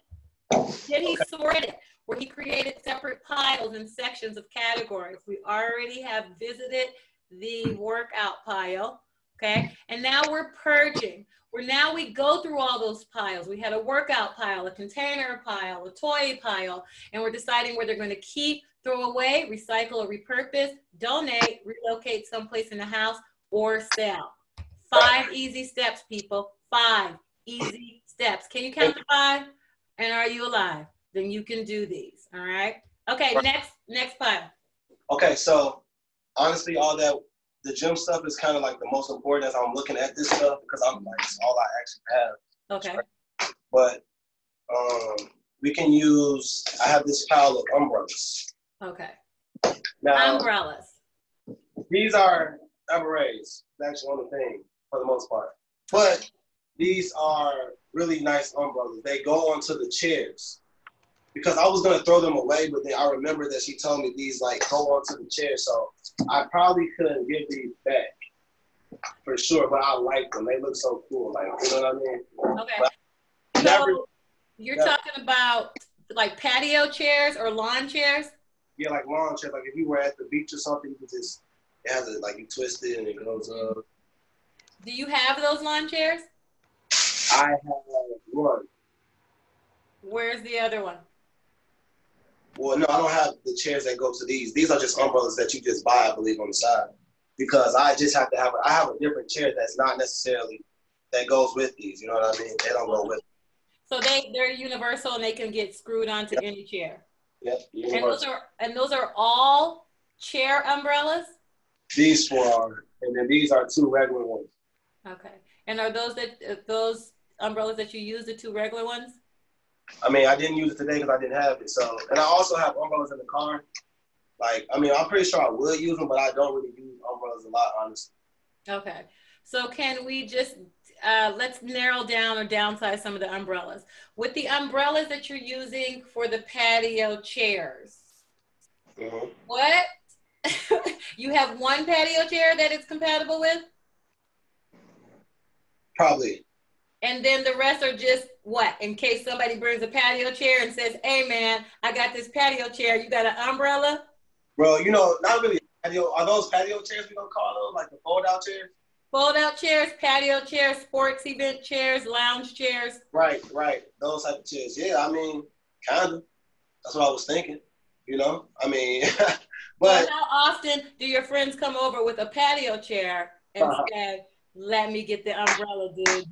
Then he sorted, where he created separate piles and sections of categories. We already have visited the workout pile, okay? And now we're purging, where now we go through all those piles. We had a workout pile, a container pile, a toy pile, and we're deciding where they're going to keep, throw away, recycle, or repurpose, donate, relocate someplace in the house, or sell. 5 easy steps, people. 5 easy steps. Can you count to 5? And are you alive? Then you can do these, all right? Okay, next pile. Okay, so honestly, the gym stuff is kind of like the most important as I'm looking at this stuff because I'm like, it's all I actually have. Okay. but we can use. I have this pile of umbrellas. Okay. Now, Umbrellas. these are berets. That's one thing for the most part. But these are really nice umbrellas. They go onto the chairs. Because I was gonna throw them away, but then I remember that she told me these like go onto the chair, so I probably couldn't give these back for sure. But I like them; they look so cool. Like, you know what I mean? Okay. But So you're talking about like patio chairs or lawn chairs? Yeah, like lawn chairs. Like if you were at the beach or something, you could just it has a like you twist it and it goes up. Do you have those lawn chairs? I have one. Where's the other one? Well, no, I don't have the chairs that go to these. These are just umbrellas that you just buy, I believe, on the side. Because I just have to have, I have a different chair that's not necessarily, that goes with these. You know what I mean? They don't go with. So they're universal and they can get screwed onto any chair. Yep. And those are all chair umbrellas? These four are, and then these are two regular ones. Okay. And are those umbrellas that you use the two regular ones? I mean, I didn't use it today because I didn't have it. So, and I also have umbrellas in the car. Like, I mean, I'm pretty sure I will use them, but I don't really use umbrellas a lot, honestly. Okay. So can we just, let's narrow down or downsize some of the umbrellas. With the umbrellas that you're using for the patio chairs, what? You have one patio chair that it's compatible with? Probably. And then the rest are just what? In case somebody brings a patio chair and says, hey man, I got this patio chair, you got an umbrella? Bro, you know, not really patio. Are those patio chairs we gonna call them? Like the fold out chairs? Fold out chairs, patio chairs, sports event chairs, lounge chairs. Right. Those type of chairs. Yeah, I mean, kind of. That's what I was thinking. You know? I mean, but. So how often do your friends come over with a patio chair and say, let me get the umbrella, dude.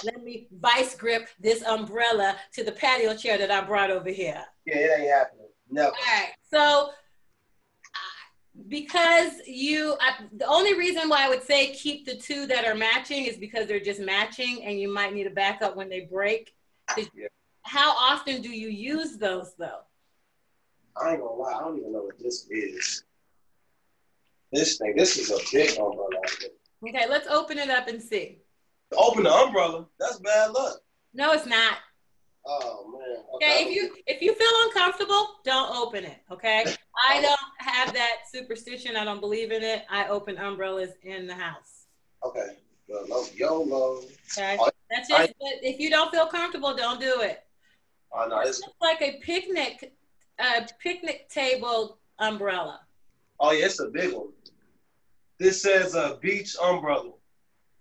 Let me vice grip this umbrella to the patio chair that I brought over here. Yeah, it ain't happening. Never. All right. So because the only reason why I would say keep the two that are matching is because they're just matching and you might need a backup when they break. Yeah. How often do you use those though? I ain't gonna lie, I don't even know what this is. This is a big umbrella. Okay, let's open it up and see. Open the umbrella? That's bad luck. No, it's not. Oh man. Okay, if you feel uncomfortable, don't open it. Okay, I don't have that superstition. I don't believe in it. I open umbrellas in the house. Okay. Well, YOLO. Okay, that's just. But if you don't feel comfortable, don't do it. Oh no, it's like a picnic table umbrella. Oh yeah, it's a big one. This says a beach umbrella.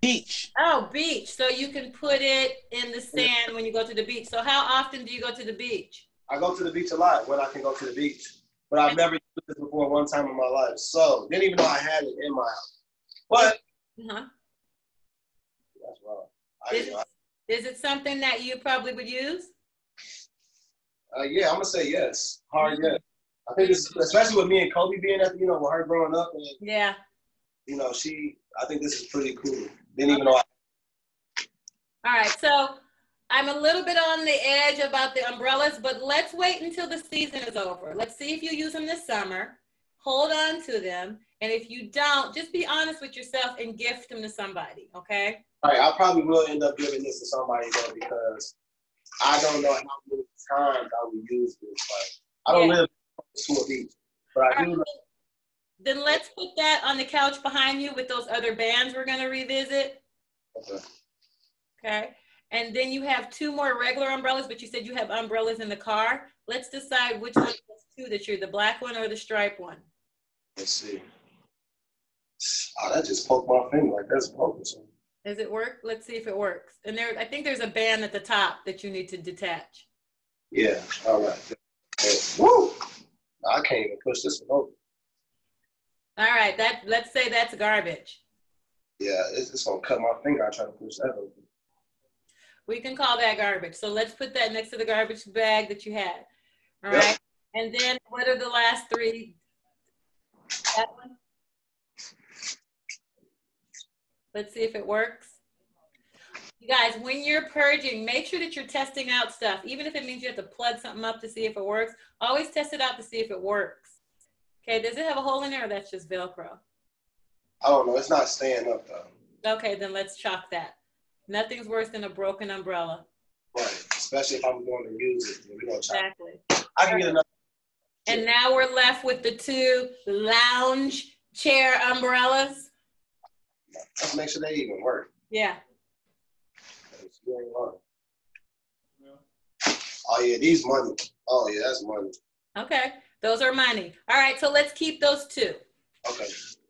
Beach. Oh, beach. So you can put it in the sand when you go to the beach. So how often do you go to the beach? I go to the beach a lot when I can go to the beach. But I've never used this before one time in my life. So didn't even know I had it in my house. But that's wrong. Is it something that you probably would use? Yeah, I'm gonna say yes. Hard yes. I think this, especially with me and Kobe being at, with her growing up, and yeah, I think this is pretty cool. Didn't even know. All right, so I'm a little bit on the edge about the umbrellas, but let's wait until the season is over. Let's see if you use them this summer. Hold on to them, and if you don't, just be honest with yourself and gift them to somebody. Okay. All right, I probably will end up giving this to somebody though, because I don't know how many times I would use this. Like, I don't live to a beach, but I do know. Then let's put that on the couch behind you with those other bands we're going to revisit. Okay. Okay. And then you have two more regular umbrellas, but you said you have umbrellas in the car. Let's decide which one of those two that you're, the black one or the striped one. Let's see. Oh, that just poked my finger like that's poking something. Does it work? Let's see if it works. And I think there's a band at the top that you need to detach. Yeah. All right. Woo! I can't even push this one over. All right, let's say that's garbage. Yeah, it's gonna cut my finger. I try to push that over. We can call that garbage. So let's put that next to the garbage bag that you had. All right. And then what are the last three? That one. Let's see if it works. You guys, when you're purging, make sure that you're testing out stuff. Even if it means you have to plug something up to see if it works, always test it out to see if it works. Okay, does it have a hole in there or that's just Velcro? I don't know. It's not staying up though. Okay, then let's chalk that. Nothing's worse than a broken umbrella. Right, especially if I'm going to use it. We're gonna try. Exactly. I can get another. And now we're left with the 2 lounge chair umbrellas. Let's make sure they even work. Yeah. Oh yeah, these money. Oh yeah, that's money. Okay, those are money. All right, so let's keep those 2. Okay.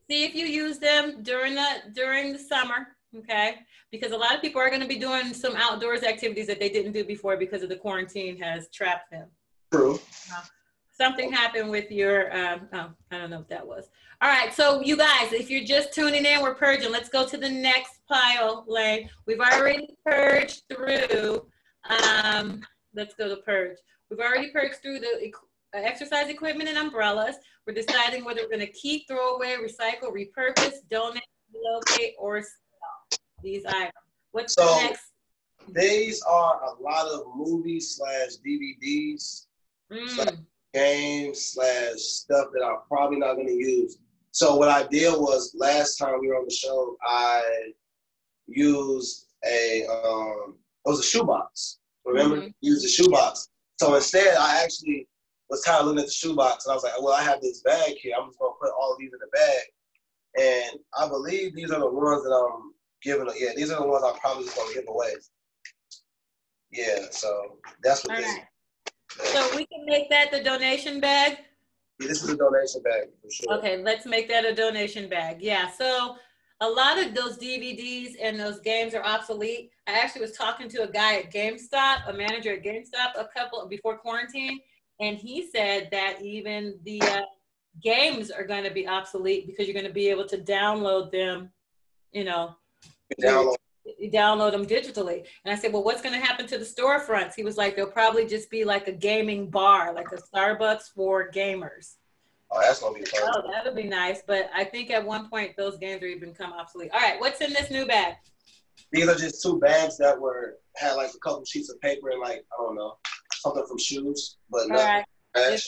See if you use them during the summer, okay? Because a lot of people are going to be doing some outdoors activities that they didn't do before because of the quarantine has trapped them. True. Something happened with your, I don't know what that was. All right, so you guys, if you're just tuning in, we're purging. Let's go to the next pile, Lane. We've already purged through, let's go to purge. We've already purged through the exercise equipment and umbrellas. We're deciding whether we're going to keep, throw away, recycle, repurpose, donate, relocate, or sell these items. What's the next? These are a lot of movies / DVDs. Games / stuff that I'm probably not going to use. So what I did was last time we were on the show, I used it was a shoebox. Remember? Used a shoebox. So instead, I actually was tired of looking at the shoebox, and I was like, well, I have this bag here. I'm just going to put all of these in the bag. And I believe these are the ones that I'm giving. Yeah, these are the ones I'm probably just going to give away. Yeah, so that's what this is. So we can make that the donation bag? Yeah, this is a donation bag for sure. Okay, let's make that a donation bag. Yeah, so a lot of those DVDs and those games are obsolete. I actually was talking to a guy at GameStop, a manager at GameStop before quarantine, and he said that even the games are going to be obsolete because you're going to be able to download them, you know. Download them digitally. And I said, well, what's going to happen to the storefronts? He was like, they'll probably just be like a gaming bar, like a Starbucks for gamers. Oh, that's going to be fun. Oh, that would be nice. But I think at one point those games are even become obsolete. All right, what's in this new bag? These are just 2 bags that had like a couple sheets of paper and like, I don't know, something from shoes, but nothing. All right.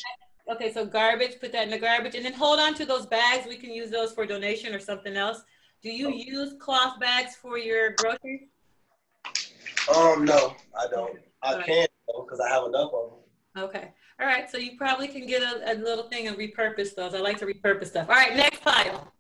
Okay, so garbage, put that in the garbage. And then hold on to those bags. We can use those for donation or something else. Do you use cloth bags for your groceries? No, I don't. I can't because I have enough of them. Okay. All right. So you probably can get a little thing and repurpose those. I like to repurpose stuff. All right. Next pile.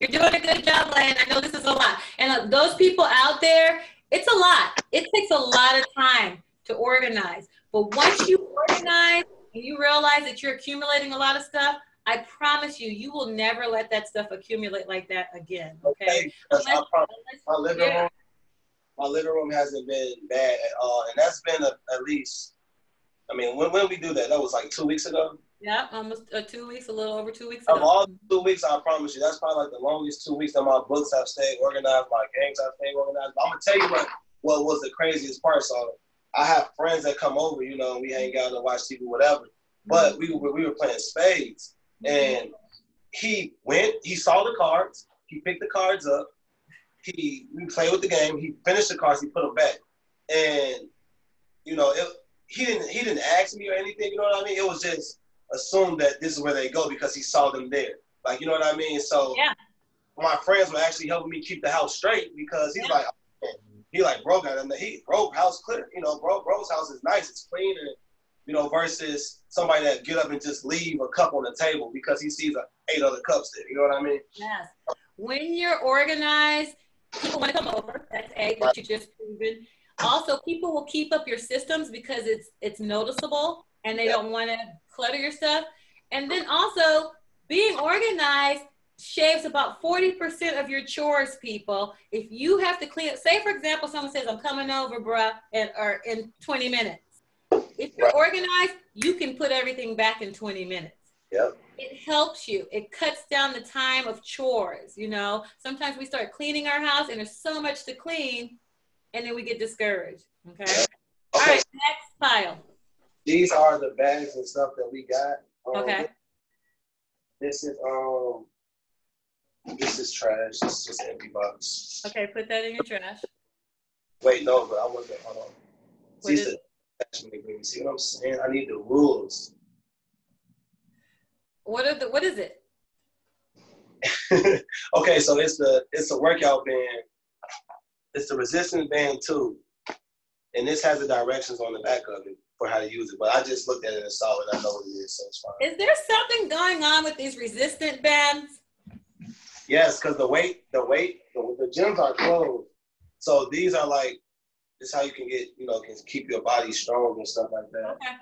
You're doing a good job, Lane. I know this is a lot. And those people out there, it's a lot. It takes a lot of time to organize. But once you organize and you realize that you're accumulating a lot of stuff, I promise you, you will never let that stuff accumulate like that again. Okay. My living room hasn't been bad at all, and that's been at least. I mean, when we do that, that was like 2 weeks ago. Yeah, almost 2 weeks, a little over 2 weeks ago. Of all 2 weeks, I promise you, that's probably like the longest 2 weeks that my books have stayed organized, my games have stayed organized. But I'm gonna tell you what was the craziest part. So I have friends that come over, you know, and we hang out and watch TV, whatever. But we were playing spades. And he saw the cards, he picked the cards up, we played with the game, he finished the cards, he put them back. And, you know, he didn't ask me or anything, you know what I mean? It was just assumed that this is where they go because he saw them there. Like, you know what I mean? So my friends were actually helping me keep the house straight because he's like, oh, he like, bro got in the bro house clear. You know, bro's house is nice, it's clean, and you know, versus somebody that get up and just leave a cup on the table because he sees 8 other cups there. You know what I mean? Yes. When you're organized, people want to come over. That's A, that you just proven. Also, people will keep up your systems because it's noticeable and they don't want to clutter your stuff. And then also, being organized shaves about 40% of your chores, people. If you have to clean up, say for example, someone says, I'm coming over, bruh, or in 20 minutes. If you're organized, you can put everything back in 20 minutes. Yep. It helps you. It cuts down the time of chores, you know. Sometimes we start cleaning our house and there's so much to clean and then we get discouraged, okay? All right, next pile. These are the bags and stuff that we got. Okay. This is trash. This is just an empty box. Okay, put that in your trash. Wait, no, but I wasn't. Hold on. What See, is it? see what I'm saying? I need the rules. What is it? Okay, so it's a workout band. It's the resistance band too, and this has the directions on the back of it for how to use it. But I just looked at it and saw it. I know what it is, so it's fine. Is there something going on with these resistant bands? Yes, because the gyms are closed. So these are like, this is how you can get, can keep your body strong and stuff like that. Okay.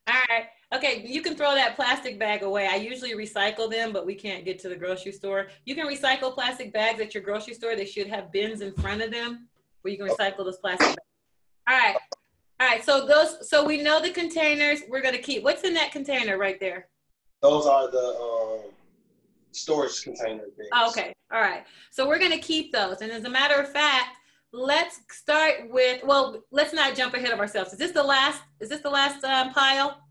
All right. Okay, you can throw that plastic bag away. I usually recycle them, but we can't get to the grocery store. You can recycle plastic bags at your grocery store. They should have bins in front of them where you can recycle those plastic bags. All right. All right. So we know the containers we're going to keep. What's in that container right there? Those are the storage container things. Oh, okay. All right. So we're going to keep those. And as a matter of fact, let's start with, well, let's not jump ahead of ourselves. Is this the last pile?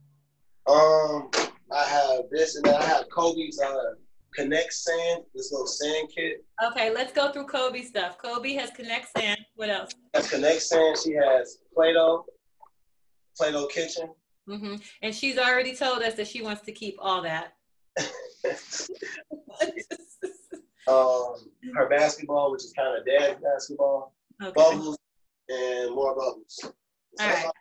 I have this, and then I have Kobe's Connect Sand, this little sand kit. Okay, let's go through Kobe's stuff. Kobe has Connect Sand. What else? Has Connect Sand. She has Play-Doh Kitchen. Mm-hmm. And she's already told us that she wants to keep all that. Her basketball, which is kind of dad's basketball. Okay. Bubbles and more bubbles. So all right.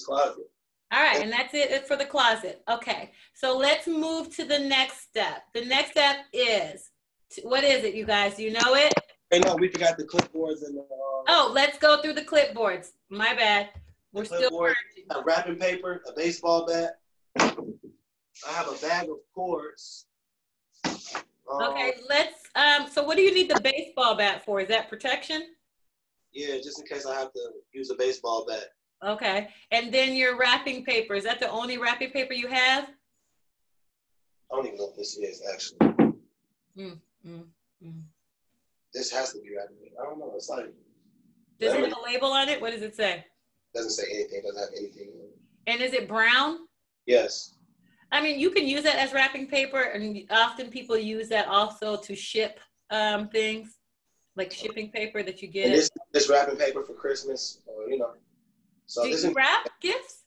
Closet. All right, and that's it for the closet. Okay, so let's move to the next step. The next step is, what is it, you guys? Do you know it? Hey, no, we forgot the clipboards and the... Oh, let's go through the clipboards. My bad. We're still working. A wrapping paper, a baseball bat. I have a bag of cords. Okay, let's, so what do you need the baseball bat for? Is that protection? Yeah, just in case I have to use a baseball bat. Okay, and then your wrapping paper. Is that the only wrapping paper you have? I don't even know what this is, actually. This has to be wrapping paper. I don't know. It's like... Does it have a label on it? What does it say? Doesn't say anything. Doesn't have anything on it. And is it brown? Yes. I mean, you can use that as wrapping paper, and often people use that also to ship things, like shipping paper that you get. And this wrapping paper for Christmas, So do you wrap gifts?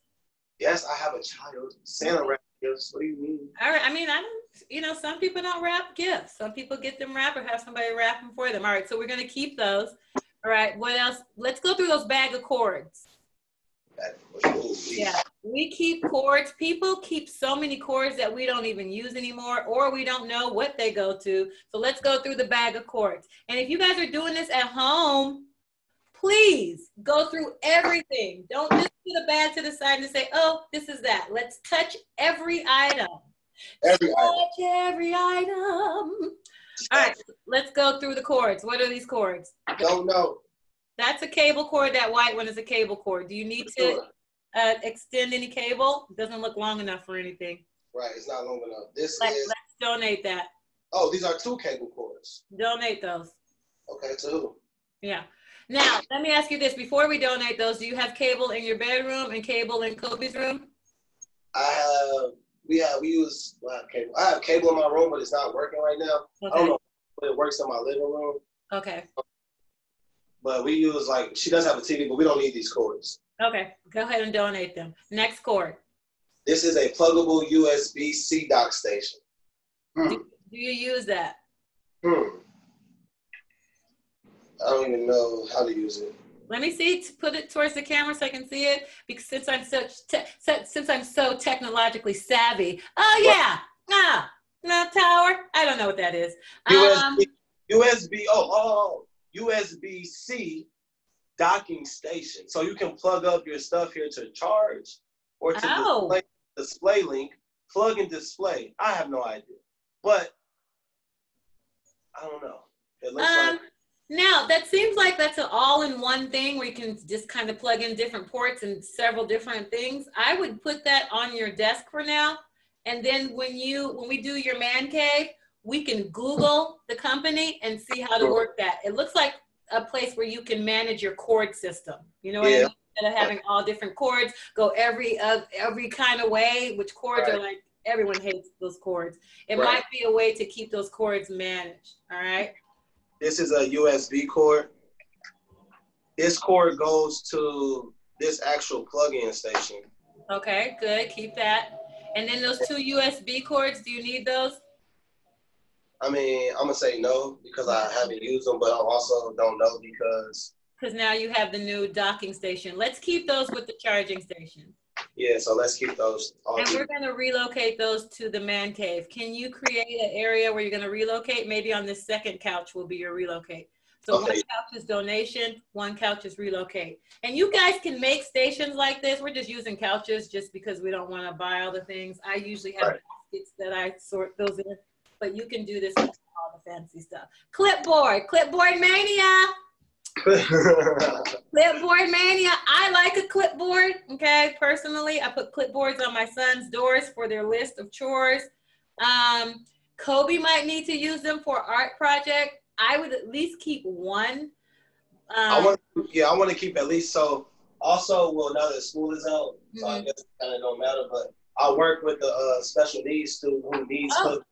Yes, I have a child. Santa wrap gifts. What do you mean? All right. I mean, I don't. Some people don't wrap gifts. Some people get them wrapped or have somebody wrap them for them. All right. So we're gonna keep those. All right. What else? Let's go through those bag of cords. Yeah, we keep cords. People keep so many cords that we don't even use anymore, or we don't know what they go to. So let's go through the bag of cords. And if you guys are doing this at home, please go through everything. Don't just put a bag to the side and say, oh, this is that. Let's touch every item. Every item. All right, let's go through the cords. What are these cords? Don't know. That's a cable cord. That white one is a cable cord. Do you need to extend any cable? It doesn't look long enough for anything. Right, it's not long enough. Let's donate that. Oh, these are 2 cable cords. Donate those. Okay, to who? Yeah. Now, let me ask you this. Before we donate those, do you have cable in your bedroom and cable in Kobe's room? We use cable. I have cable in my room, but it's not working right now. Okay. I don't know if it works in my living room. Okay. But we use, she does have a TV, but we don't need these cords. Okay, go ahead and donate them. Next cord. This is a pluggable USB-C dock station. Do you use that? I don't even know how to use it. Let me see. Put it towards the camera so I can see it. Because since I'm so technologically savvy. Oh yeah. No tower. I don't know what that is. USB-C docking station. So you can plug up your stuff here to charge or to display link, plug and display. I have no idea. But I don't know. It looks now that seems like that's an all-in-one thing where you can just kind of plug in different ports and several different things. I would put that on your desk for now. And then when we do your man cave, we can Google the company and see how to work that. It looks like a place where you can manage your cord system. You know what I mean? Instead of having all different cords, go every kind of way, which cords are like, everyone hates those cords. It might be a way to keep those cords managed, all right? This is a USB cord. His cord goes to this actual plug-in station. Okay, good. Keep that. And then those 2 USB cords, do you need those? I mean, I'm gonna say no because I haven't used them, but I also don't know because now you have the new docking station. Let's keep those with the charging station. Yeah, so let's keep those. And we're going to relocate those to the man cave. Can you create an area where you're going to relocate? Maybe on this second couch will be your relocate. So okay. 1 couch is donation, 1 couch is relocate. And you guys can make stations like this. We're just using couches just because we don't want to buy all the things. I usually have baskets that I sort those in, but you can do this with all the fancy stuff. Clipboard mania. Clipboard mania. I like a clipboard. Okay, personally, I put clipboards on my son's doors for their list of chores. Kobe might need to use them for art project. I would at least keep 1. I want to keep at least. So also, well, now that school is out, so I guess it kind of don't matter. But I work with a special needs student who needs cooking.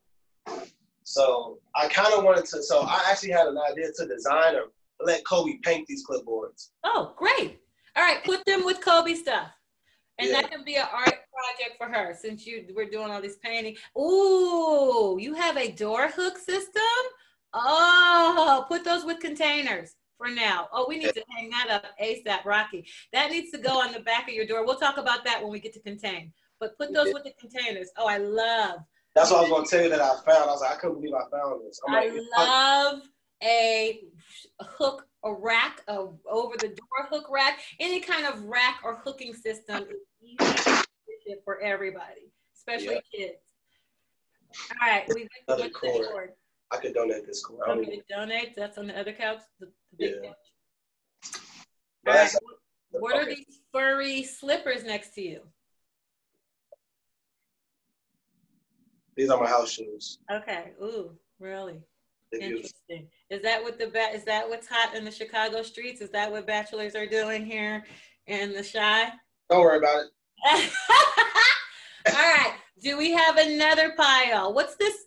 So I kind of wanted to. So I actually had an idea to design or let Kobe paint these clipboards. Oh, great. All right, put them with Kobe stuff. And that can be an art project for her since we're doing all this painting. Ooh, you have a door hook system? Oh, put those with containers for now. Oh, we need to hang that up ASAP, Rocky. That needs to go on the back of your door. We'll talk about that when we get to contain. But put those with the containers. Oh, I love. That's what I was going to tell you that I found. I was like, I couldn't believe I found this. I love a hook, a rack, over the door hook rack. Any kind of rack or hooking system is easy for everybody, especially kids. All right, we got the cord. I could donate this cord. Okay, donate. That's on the other couch, the big couch. All right. What are these furry slippers next to you? These are my house shoes. Okay. Ooh, really? Interesting. Is that what is that what's hot in the Chicago streets? Is that what bachelors are doing here in the Chi? Don't worry about it. All right. Do we have another pile? What's this?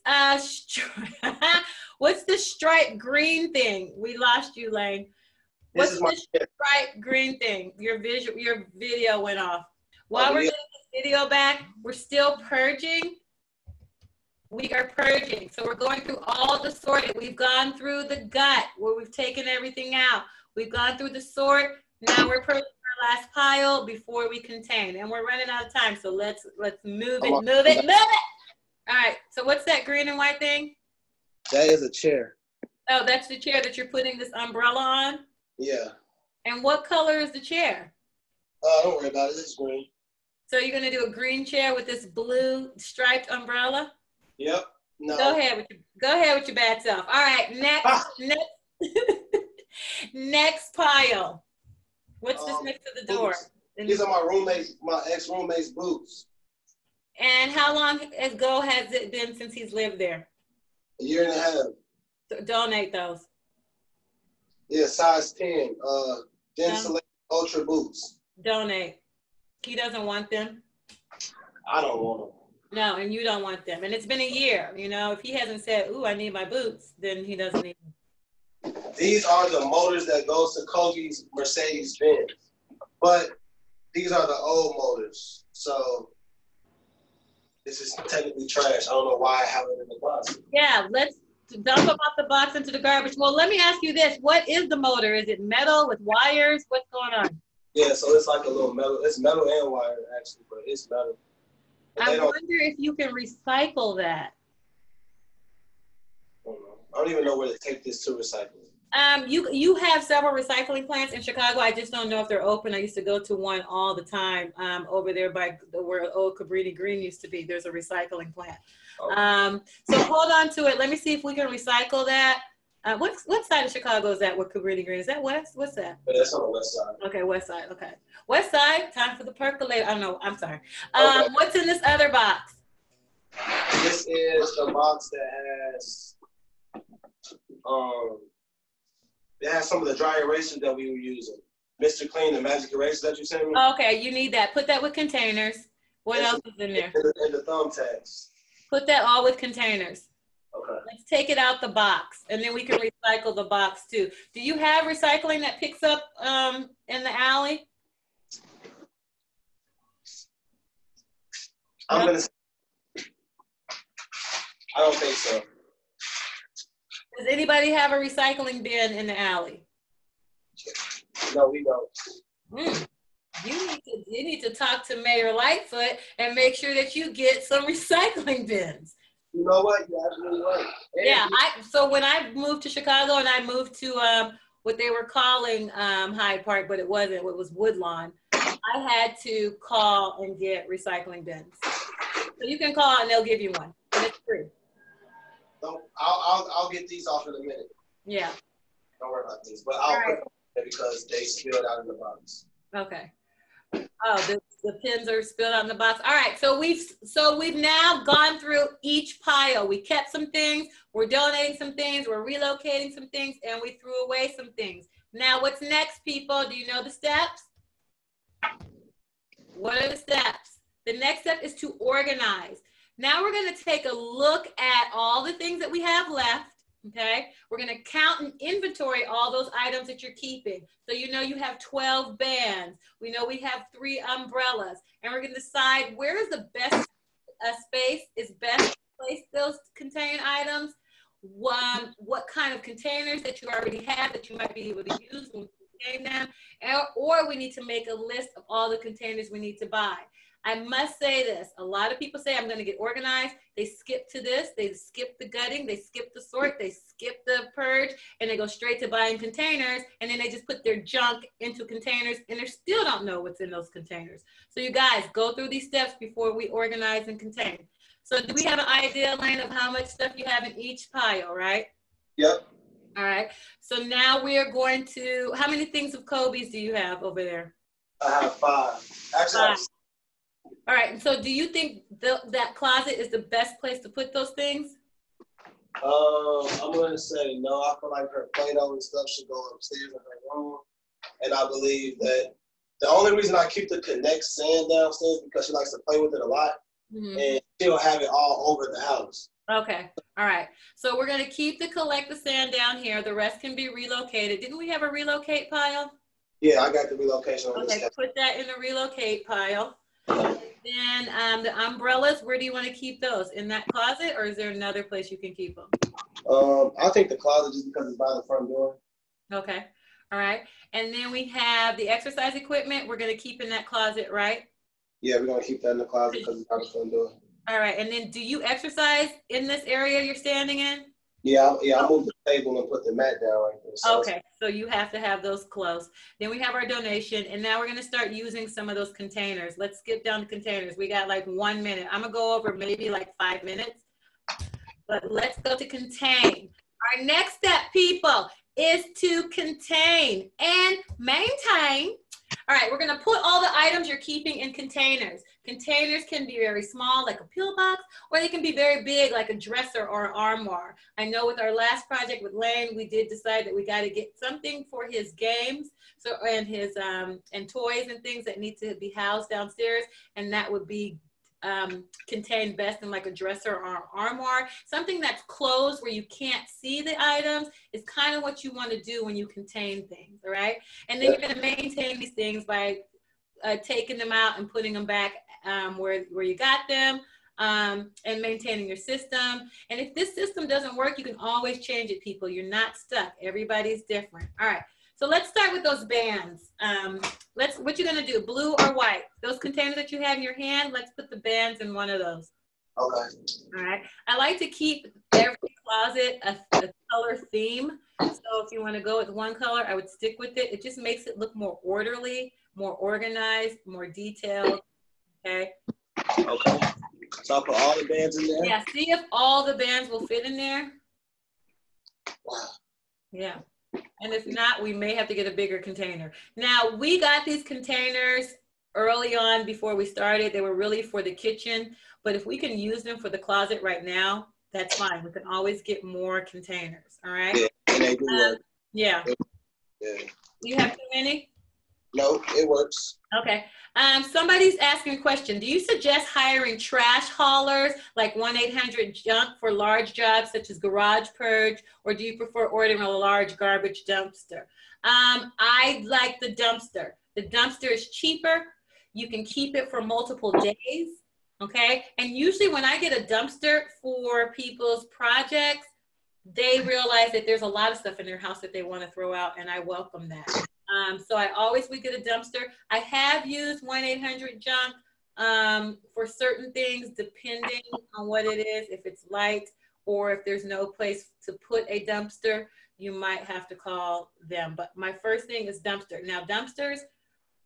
What's the striped green thing? We lost you, Lane. What's the striped green thing? Your video went off. While we're getting this video back, we're still purging. We are purging. So we're going through all the sorting. We've gone through the gut where we've taken everything out. We've gone through the sort. Now we're purging our last pile before we contain. And we're running out of time. So let's move it. All right. So what's that green and white thing? That is a chair. Oh, that's the chair that you're putting this umbrella on? Yeah. And what color is the chair? Don't worry about it. It's green. So you're going to do a green chair with this blue striped umbrella? Yep. No. Go ahead with your bad self. All right, next pile. What's this next to the door? These are my ex-roommate's boots. And how long ago has it been since he's lived there? 1.5 years. So donate those. Yeah, size 10. Densely Ultra boots. Donate. He doesn't want them. I don't want them. No, and you don't want them. And it's been 1 year. You know, if he hasn't said, ooh, I need my boots, then he doesn't need them. These are the motors that goes to Kobe's Mercedes-Benz. But these are the old motors. So this is technically trash. I don't know why I have it in the box. Yeah, let's dump them off the box into the garbage. Well, let me ask you this. What is the motor? Is it metal with wires? What's going on? Yeah, so it's like a little metal. It's metal and wire, actually, but it's metal. I wonder if you can recycle that. I don't even know where to take this to recycle. You have several recycling plants in Chicago. I just don't know if they're open. I used to go to one all the time over there by where old Cabrini Green used to be. There's a recycling plant. Okay. So hold on to it. Let me see if we can recycle that. What side of Chicago is that where Cabrini Green? Is that west? What's that? Yeah, that's on the west side. Okay, west side. Okay. West side, time for the percolator. I don't know. I'm sorry. Okay. What's in this other box? This is the box that has it has some of the dry erasers that we were using. Mr. Clean, the magic erasers that you sent me. Okay, you need that. Put that with containers. What else is in there? And the thumbtacks. Put that all with containers. Okay. Let's take it out the box, and then we can recycle the box too. Do you have recycling that picks up in the alley? I'm gonna. I don't think so. Does anybody have a recycling bin in the alley? No, we don't. You need to talk to Mayor Lightfoot and make sure that you get some recycling bins. You know what? You're absolutely right. Yeah, so when I moved to Chicago and I moved to what they were calling Hyde Park, but it wasn't, it was Woodlawn, I had to call and get recycling bins. So you can call and they'll give you one, and it's free. So I'll get these off in a minute. Yeah. Don't worry about these, but I'll put them there because they spilled out in the box. Okay. Oh, the pins are spilled out in the box. All right, so we've now gone through each pile. We kept some things, we're donating some things, we're relocating some things, and we threw away some things. Now, what's next, people? Do you know the steps? What are the steps? The next step is to organize. Now we're going to take a look at all the things that we have left. Okay, we're going to count and inventory all those items that you're keeping. So you know you have 12 bands. We know we have 3 umbrellas. And we're going to decide where is the best space is best to place those contained items. What kind of containers that you already have that you might be able to use when you contain them. Or we need to make a list of all the containers we need to buy. I must say this, a lot of people say I'm going to get organized. They skip to this, they skip the gutting, they skip the sort, they skip the purge, and they go straight to buying containers, and then they just put their junk into containers, and they still don't know what's in those containers. So you guys, go through these steps before we organize and contain. So do we have an idea, Lane, of how much stuff you have in each pile, right? Yep. All right, so now we are going to, how many things of Kobe's do you have over there? I have 5. Actually, 5. All right, so do you think that closet is the best place to put those things? I'm gonna say no. I feel like her Play-Doh and stuff should go upstairs in her room. And I believe that the only reason I keep the Connect sand downstairs because she likes to play with it a lot. And she'll have it all over the house. Okay, all right. So we're gonna keep the collect the sand down here. The rest can be relocated. Didn't we have a relocate pile? Yeah, I got the relocation on this. Okay, put that in the relocate pile. Then the umbrellas, where do you want to keep those? In that closet, or is there another place you can keep them? I think the closet, just because it's by the front door. Okay, all right. And then we have the exercise equipment. We're going to keep in that closet, right? Yeah, we're going to keep that in the closet because it's by the front door. All right, and then do you exercise in this area you're standing in? Yeah, I moved the table and put the mat down right there. So okay, so you have to have those close. Then we have our donation, and now we're gonna start using some of those containers. Let's skip down to containers. We got like 1 minute. I'm gonna go over maybe like 5 minutes, but let's go to contain. Our next step, people, is to contain and maintain. All right, we're gonna put all the items you're keeping in containers. Containers can be very small, like a pill box, or they can be very big, like a dresser or an armoire. I know with our last project with Lane, we did decide that we gotta get something for his games, so and his and toys and things that need to be housed downstairs, and that would be contained best in like a dresser or an armoire. Something that's closed where you can't see the items is kind of what you want to do when you contain things, all right? And then you're going to maintain these things by taking them out and putting them back where you got them, and maintaining your system. And if this system doesn't work, you can always change it, people. You're not stuck. Everybody's different. All right. So let's start with those bands. What you're gonna do, blue or white? Those containers that you have in your hand, let's put the bands in one of those. Okay. All right. I like to keep every closet a color theme. So if you want to go with one color, I would stick with it. It just makes it look more orderly, more organized, more detailed. Okay. Okay. So I'll put all the bands in there? Yeah, see if all the bands will fit in there. Wow. Yeah. And if not, we may have to get a bigger container. Now, we got these containers early on before we started. They were really for the kitchen, but if we can use them for the closet right now, that's fine. We can always get more containers, all right? Yeah, and they do work. Yeah. Yeah. You have too many? No, it works. Okay. Somebody's asking a question. Do you suggest hiring trash haulers like 1-800-JUNK for large jobs such as garage purge, or do you prefer ordering a large garbage dumpster? I like the dumpster. The dumpster is cheaper. You can keep it for multiple days. Okay. And usually when I get a dumpster for people's projects, they realize that there's a lot of stuff in their house that they want to throw out, and I welcome that. So I always would get a dumpster. I have used 1-800-JUNK for certain things, depending on what it is. If it's light or if there's no place to put a dumpster, you might have to call them. But my first thing is dumpster. Now, dumpsters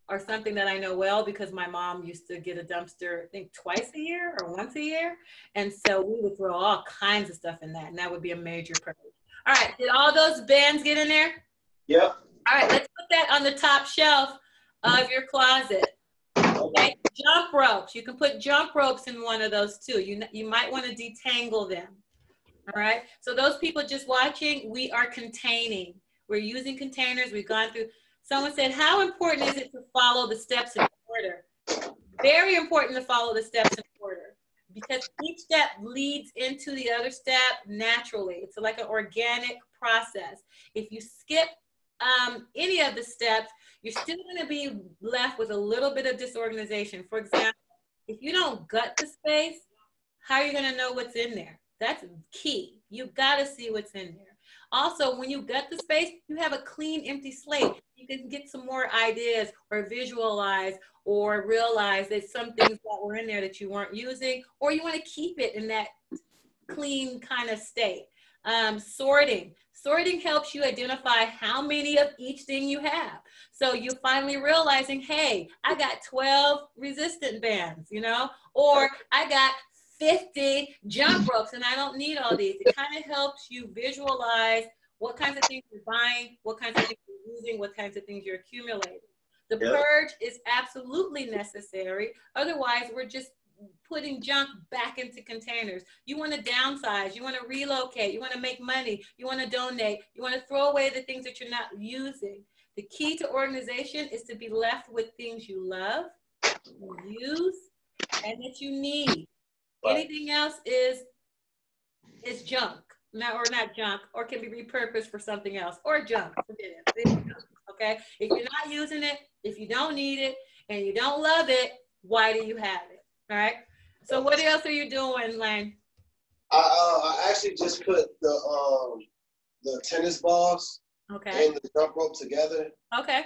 are something that I know well because my mom used to get a dumpster, I think twice a year or once a year. And so we would throw all kinds of stuff in that, and that would be a major purge. All right, did all those bands get in there? Yep. All right, let's put that on the top shelf of your closet. Okay, jump ropes. You can put jump ropes in one of those too. You might want to detangle them. All right, so those people just watching, we are containing. We're using containers. We've gone through. Someone said, how important is it to follow the steps in order? Very important to follow the steps in order because each step leads into the other step naturally. It's like an organic process. If you skip any of the steps, you're still going to be left with a little bit of disorganization. For example, if you don't gut the space, how are you going to know what's in there? That's key. You've got to see what's in there. Also, when you gut the space, you have a clean, empty slate. You can get some more ideas or visualize or realize that some things that were in there that you weren't using, or you want to keep it in that clean kind of state. Sorting. Sorting helps you identify how many of each thing you have. So you're finally realizing, hey, I got 12 resistant bands, you know, or I got 50 jump ropes and I don't need all these. It kind of helps you visualize what kinds of things you're buying, what kinds of things you're using, what kinds of things you're accumulating. The purge is absolutely necessary. Otherwise, we're just putting junk back into containers. You want to downsize, you want to relocate, you want to make money, you want to donate, you want to throw away the things that you're not using. The key to organization is to be left with things you love, you use, and that you need. Anything else is junk, or not junk, or can be repurposed for something else, or junk. Forget it. It's junk, okay? If you're not using it, if you don't need it, and you don't love it, why do you have it? All right. So what else are you doing, Lane? I actually just put the tennis balls and the jump rope together. Okay.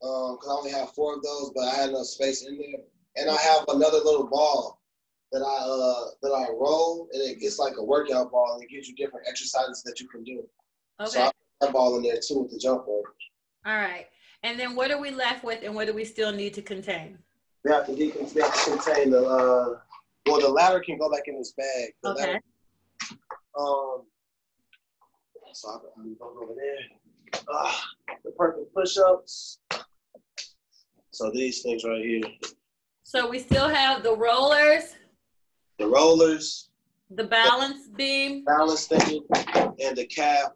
Because I only have 4 of those, but I had enough space in there, and I have another little ball that I roll, and it's like a workout ball, and it gives you different exercises that you can do. Okay. So I put that ball in there too with the jump rope. All right. And then what are we left with, and what do we still need to contain? We have to contain the the ladder can go back in this bag. The ladder, so I can go over there. The perfect push-ups. So these things right here. So we still have the rollers. The rollers. The balance beam. Balance thing, and the calf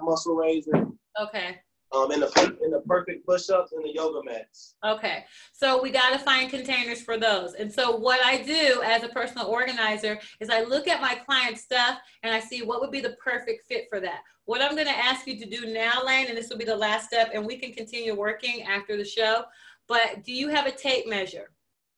muscle raiser. Okay. And the perfect push-ups and the yoga mats. Okay, so we got to find containers for those. And so what I do as a personal organizer is I look at my client's stuff and I see what would be the perfect fit for that. What I'm going to ask you to do now, Lane, and this will be the last step, and we can continue working after the show, but do you have a tape measure?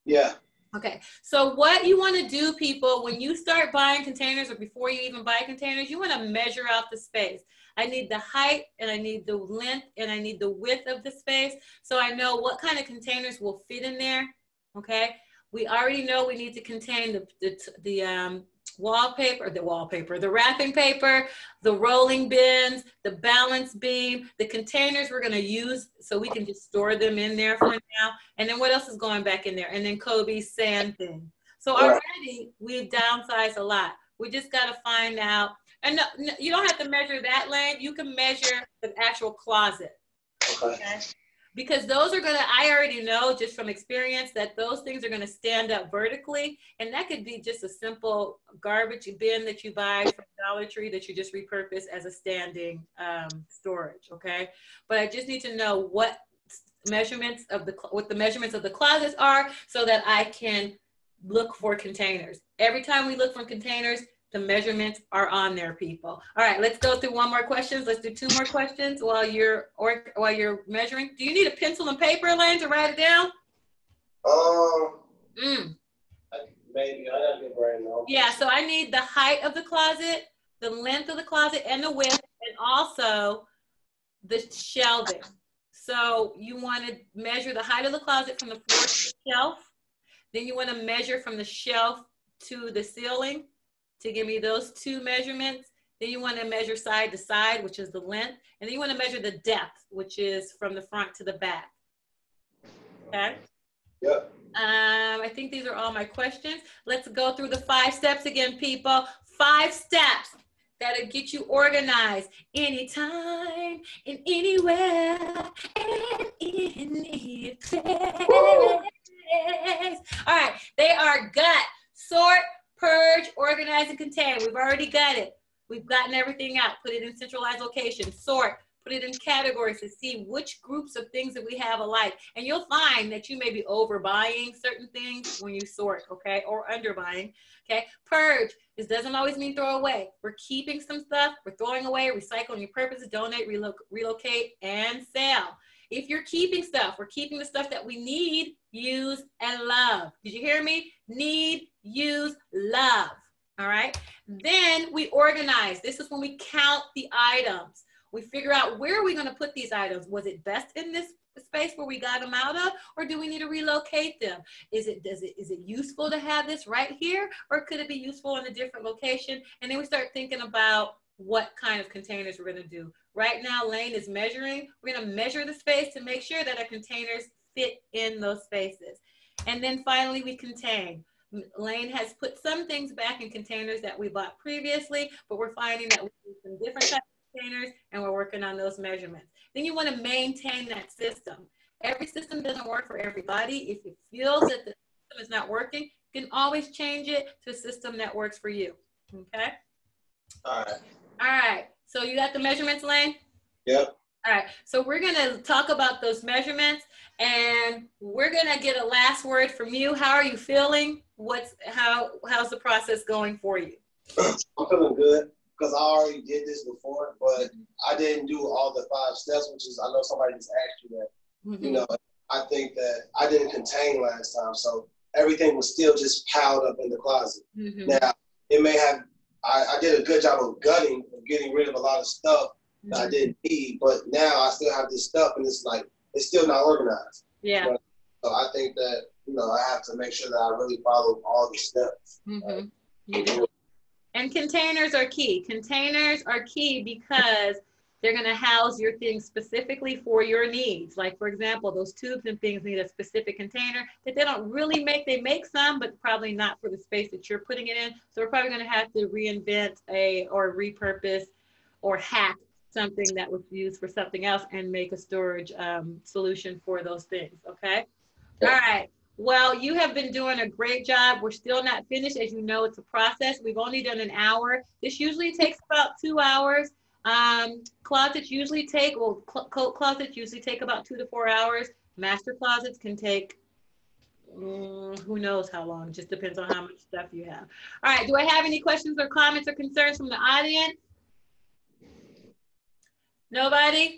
Yeah. Okay, so what you want to do, people, when you start buying containers or before you even buy containers, you want to measure out the space. I need the height, and I need the length, and I need the width of the space, so I know what kind of containers will fit in there, okay? We already know we need to contain the wrapping paper, the rolling bins, the balance beam, the containers we're gonna use so we can just store them in there for now, and then what else is going back in there? And then Kobe's sand thing. So already we've downsized a lot. We just gotta find out. And no, you don't have to measure that length. You can measure the actual closet. Okay? Because those are I already know just from experience that those things are gonna stand up vertically. And that could be just a simple garbage bin that you buy from Dollar Tree that you just repurpose as a standing storage, okay? But I just need to know what measurements of the closets are so that I can look for containers. Every time we look for containers, the measurements are on there, people. All right, let's go through one more question. Let's do 2 more questions while you're measuring. Do you need a pencil and paper, Elaine, to write it down? Maybe. I gotta get brain now. Yeah, so I need the height of the closet, the length of the closet, and the width, and also the shelving. So you want to measure the height of the closet from the floor to the shelf. Then you want to measure from the shelf to the ceiling to give me those 2 measurements. Then you want to measure side to side, which is the length. And then you want to measure the depth, which is from the front to the back. Okay? Yep. I think these are all my questions. Let's go through the 5 steps again, people. 5 steps that'll get you organized anytime, and anywhere, and any place. All right, they are gut, sort, purge, organize, and contain. We've already got it. We've gotten everything out. Put it in centralized location. Sort. Put it in categories to see which groups of things that we have alike. And you'll find that you may be overbuying certain things when you sort, okay? Or underbuying, okay? Purge. This doesn't always mean throw away. We're keeping some stuff. We're throwing away, recycling your purposes, donate, relocate, and sell. If you're keeping stuff, we're keeping the stuff that we need, use, and love. Did you hear me? Need, use, love. All right? Then we organize. This is when we count the items. We figure out where are we going to put these items. Was it best in this space where we got them out of, or do we need to relocate them? Is it useful to have this right here, or could it be useful in a different location? And then we start thinking about what kind of containers we're going to do. Right now, Lane is measuring. We're going to measure the space to make sure that our containers fit in those spaces. And then finally, we contain. Lane has put some things back in containers that we bought previously, but we're finding that we need some different types of containers, and we're working on those measurements. Then you want to maintain that system. Every system doesn't work for everybody. If it feels that the system is not working, you can always change it to a system that works for you. Okay? All right. All right. So you got the measurements, Lane? Yep. All right. So we're going to talk about those measurements, and we're going to get a last word from you. How are you feeling? How's the process going for you? I'm feeling good because I already did this before, but I didn't do all the 5 steps, which is, I know somebody just asked you that. Mm-hmm. You know, I think that I didn't contain last time, so everything was still just piled up in the closet. Mm-hmm. Now, it may have, I did a good job of gutting, of getting rid of a lot of stuff that I didn't need, but now I still have this stuff, and it's like, it's still not organized. Yeah. But, so I think that, you know, I have to make sure that I really follow all the steps. Mm-hmm. You do. And containers are key. Containers are key because they're going to house your things specifically for your needs. Like, for example, those tubes and things need a specific container that they don't really make. They make some, but probably not for the space that you're putting it in. So we're probably going to have to reinvent or repurpose or hack something that was used for something else and make a storage solution for those things, okay? All right. Well, you have been doing a great job. We're still not finished. As you know, it's a process. We've only done an hour. This usually takes about 2 hours. Closets usually take, coat closets usually take about 2 to 4 hours. Master closets can take, who knows how long. It just depends on how much stuff you have. All right. Do I have any questions or comments or concerns from the audience? Nobody?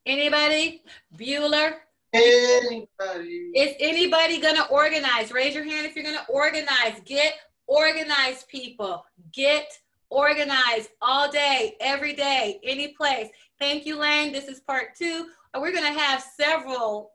Anybody? Bueller? Anybody? Is anybody going to organize? Raise your hand if you're going to organize. Get organized, people. Get organized all day, every day, any place. Thank you, Lane. This is part 2. We're going to have several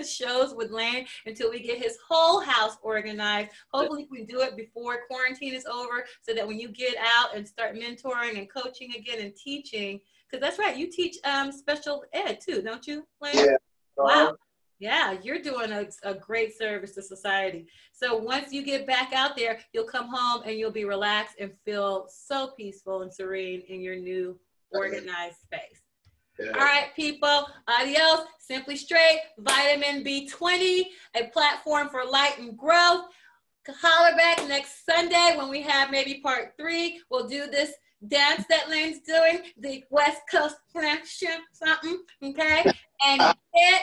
shows with Lane until we get his whole house organized. Hopefully we do it before quarantine is over so that when you get out and start mentoring and coaching again and teaching, because that's right, you teach special ed too, don't you, Lane? Yeah. Wow. Yeah, you're doing a great service to society. So once you get back out there, you'll come home and you'll be relaxed and feel so peaceful and serene in your new organized space. Yeah. All right, people. Adios. Simply Straight, Vitamin B20, a platform for light and growth. Holler back next Sunday when we have maybe part 3. We'll do this dance that Lane's doing, the West Coast French something, okay? And get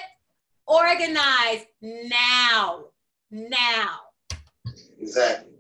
Organize now. Now. Exactly.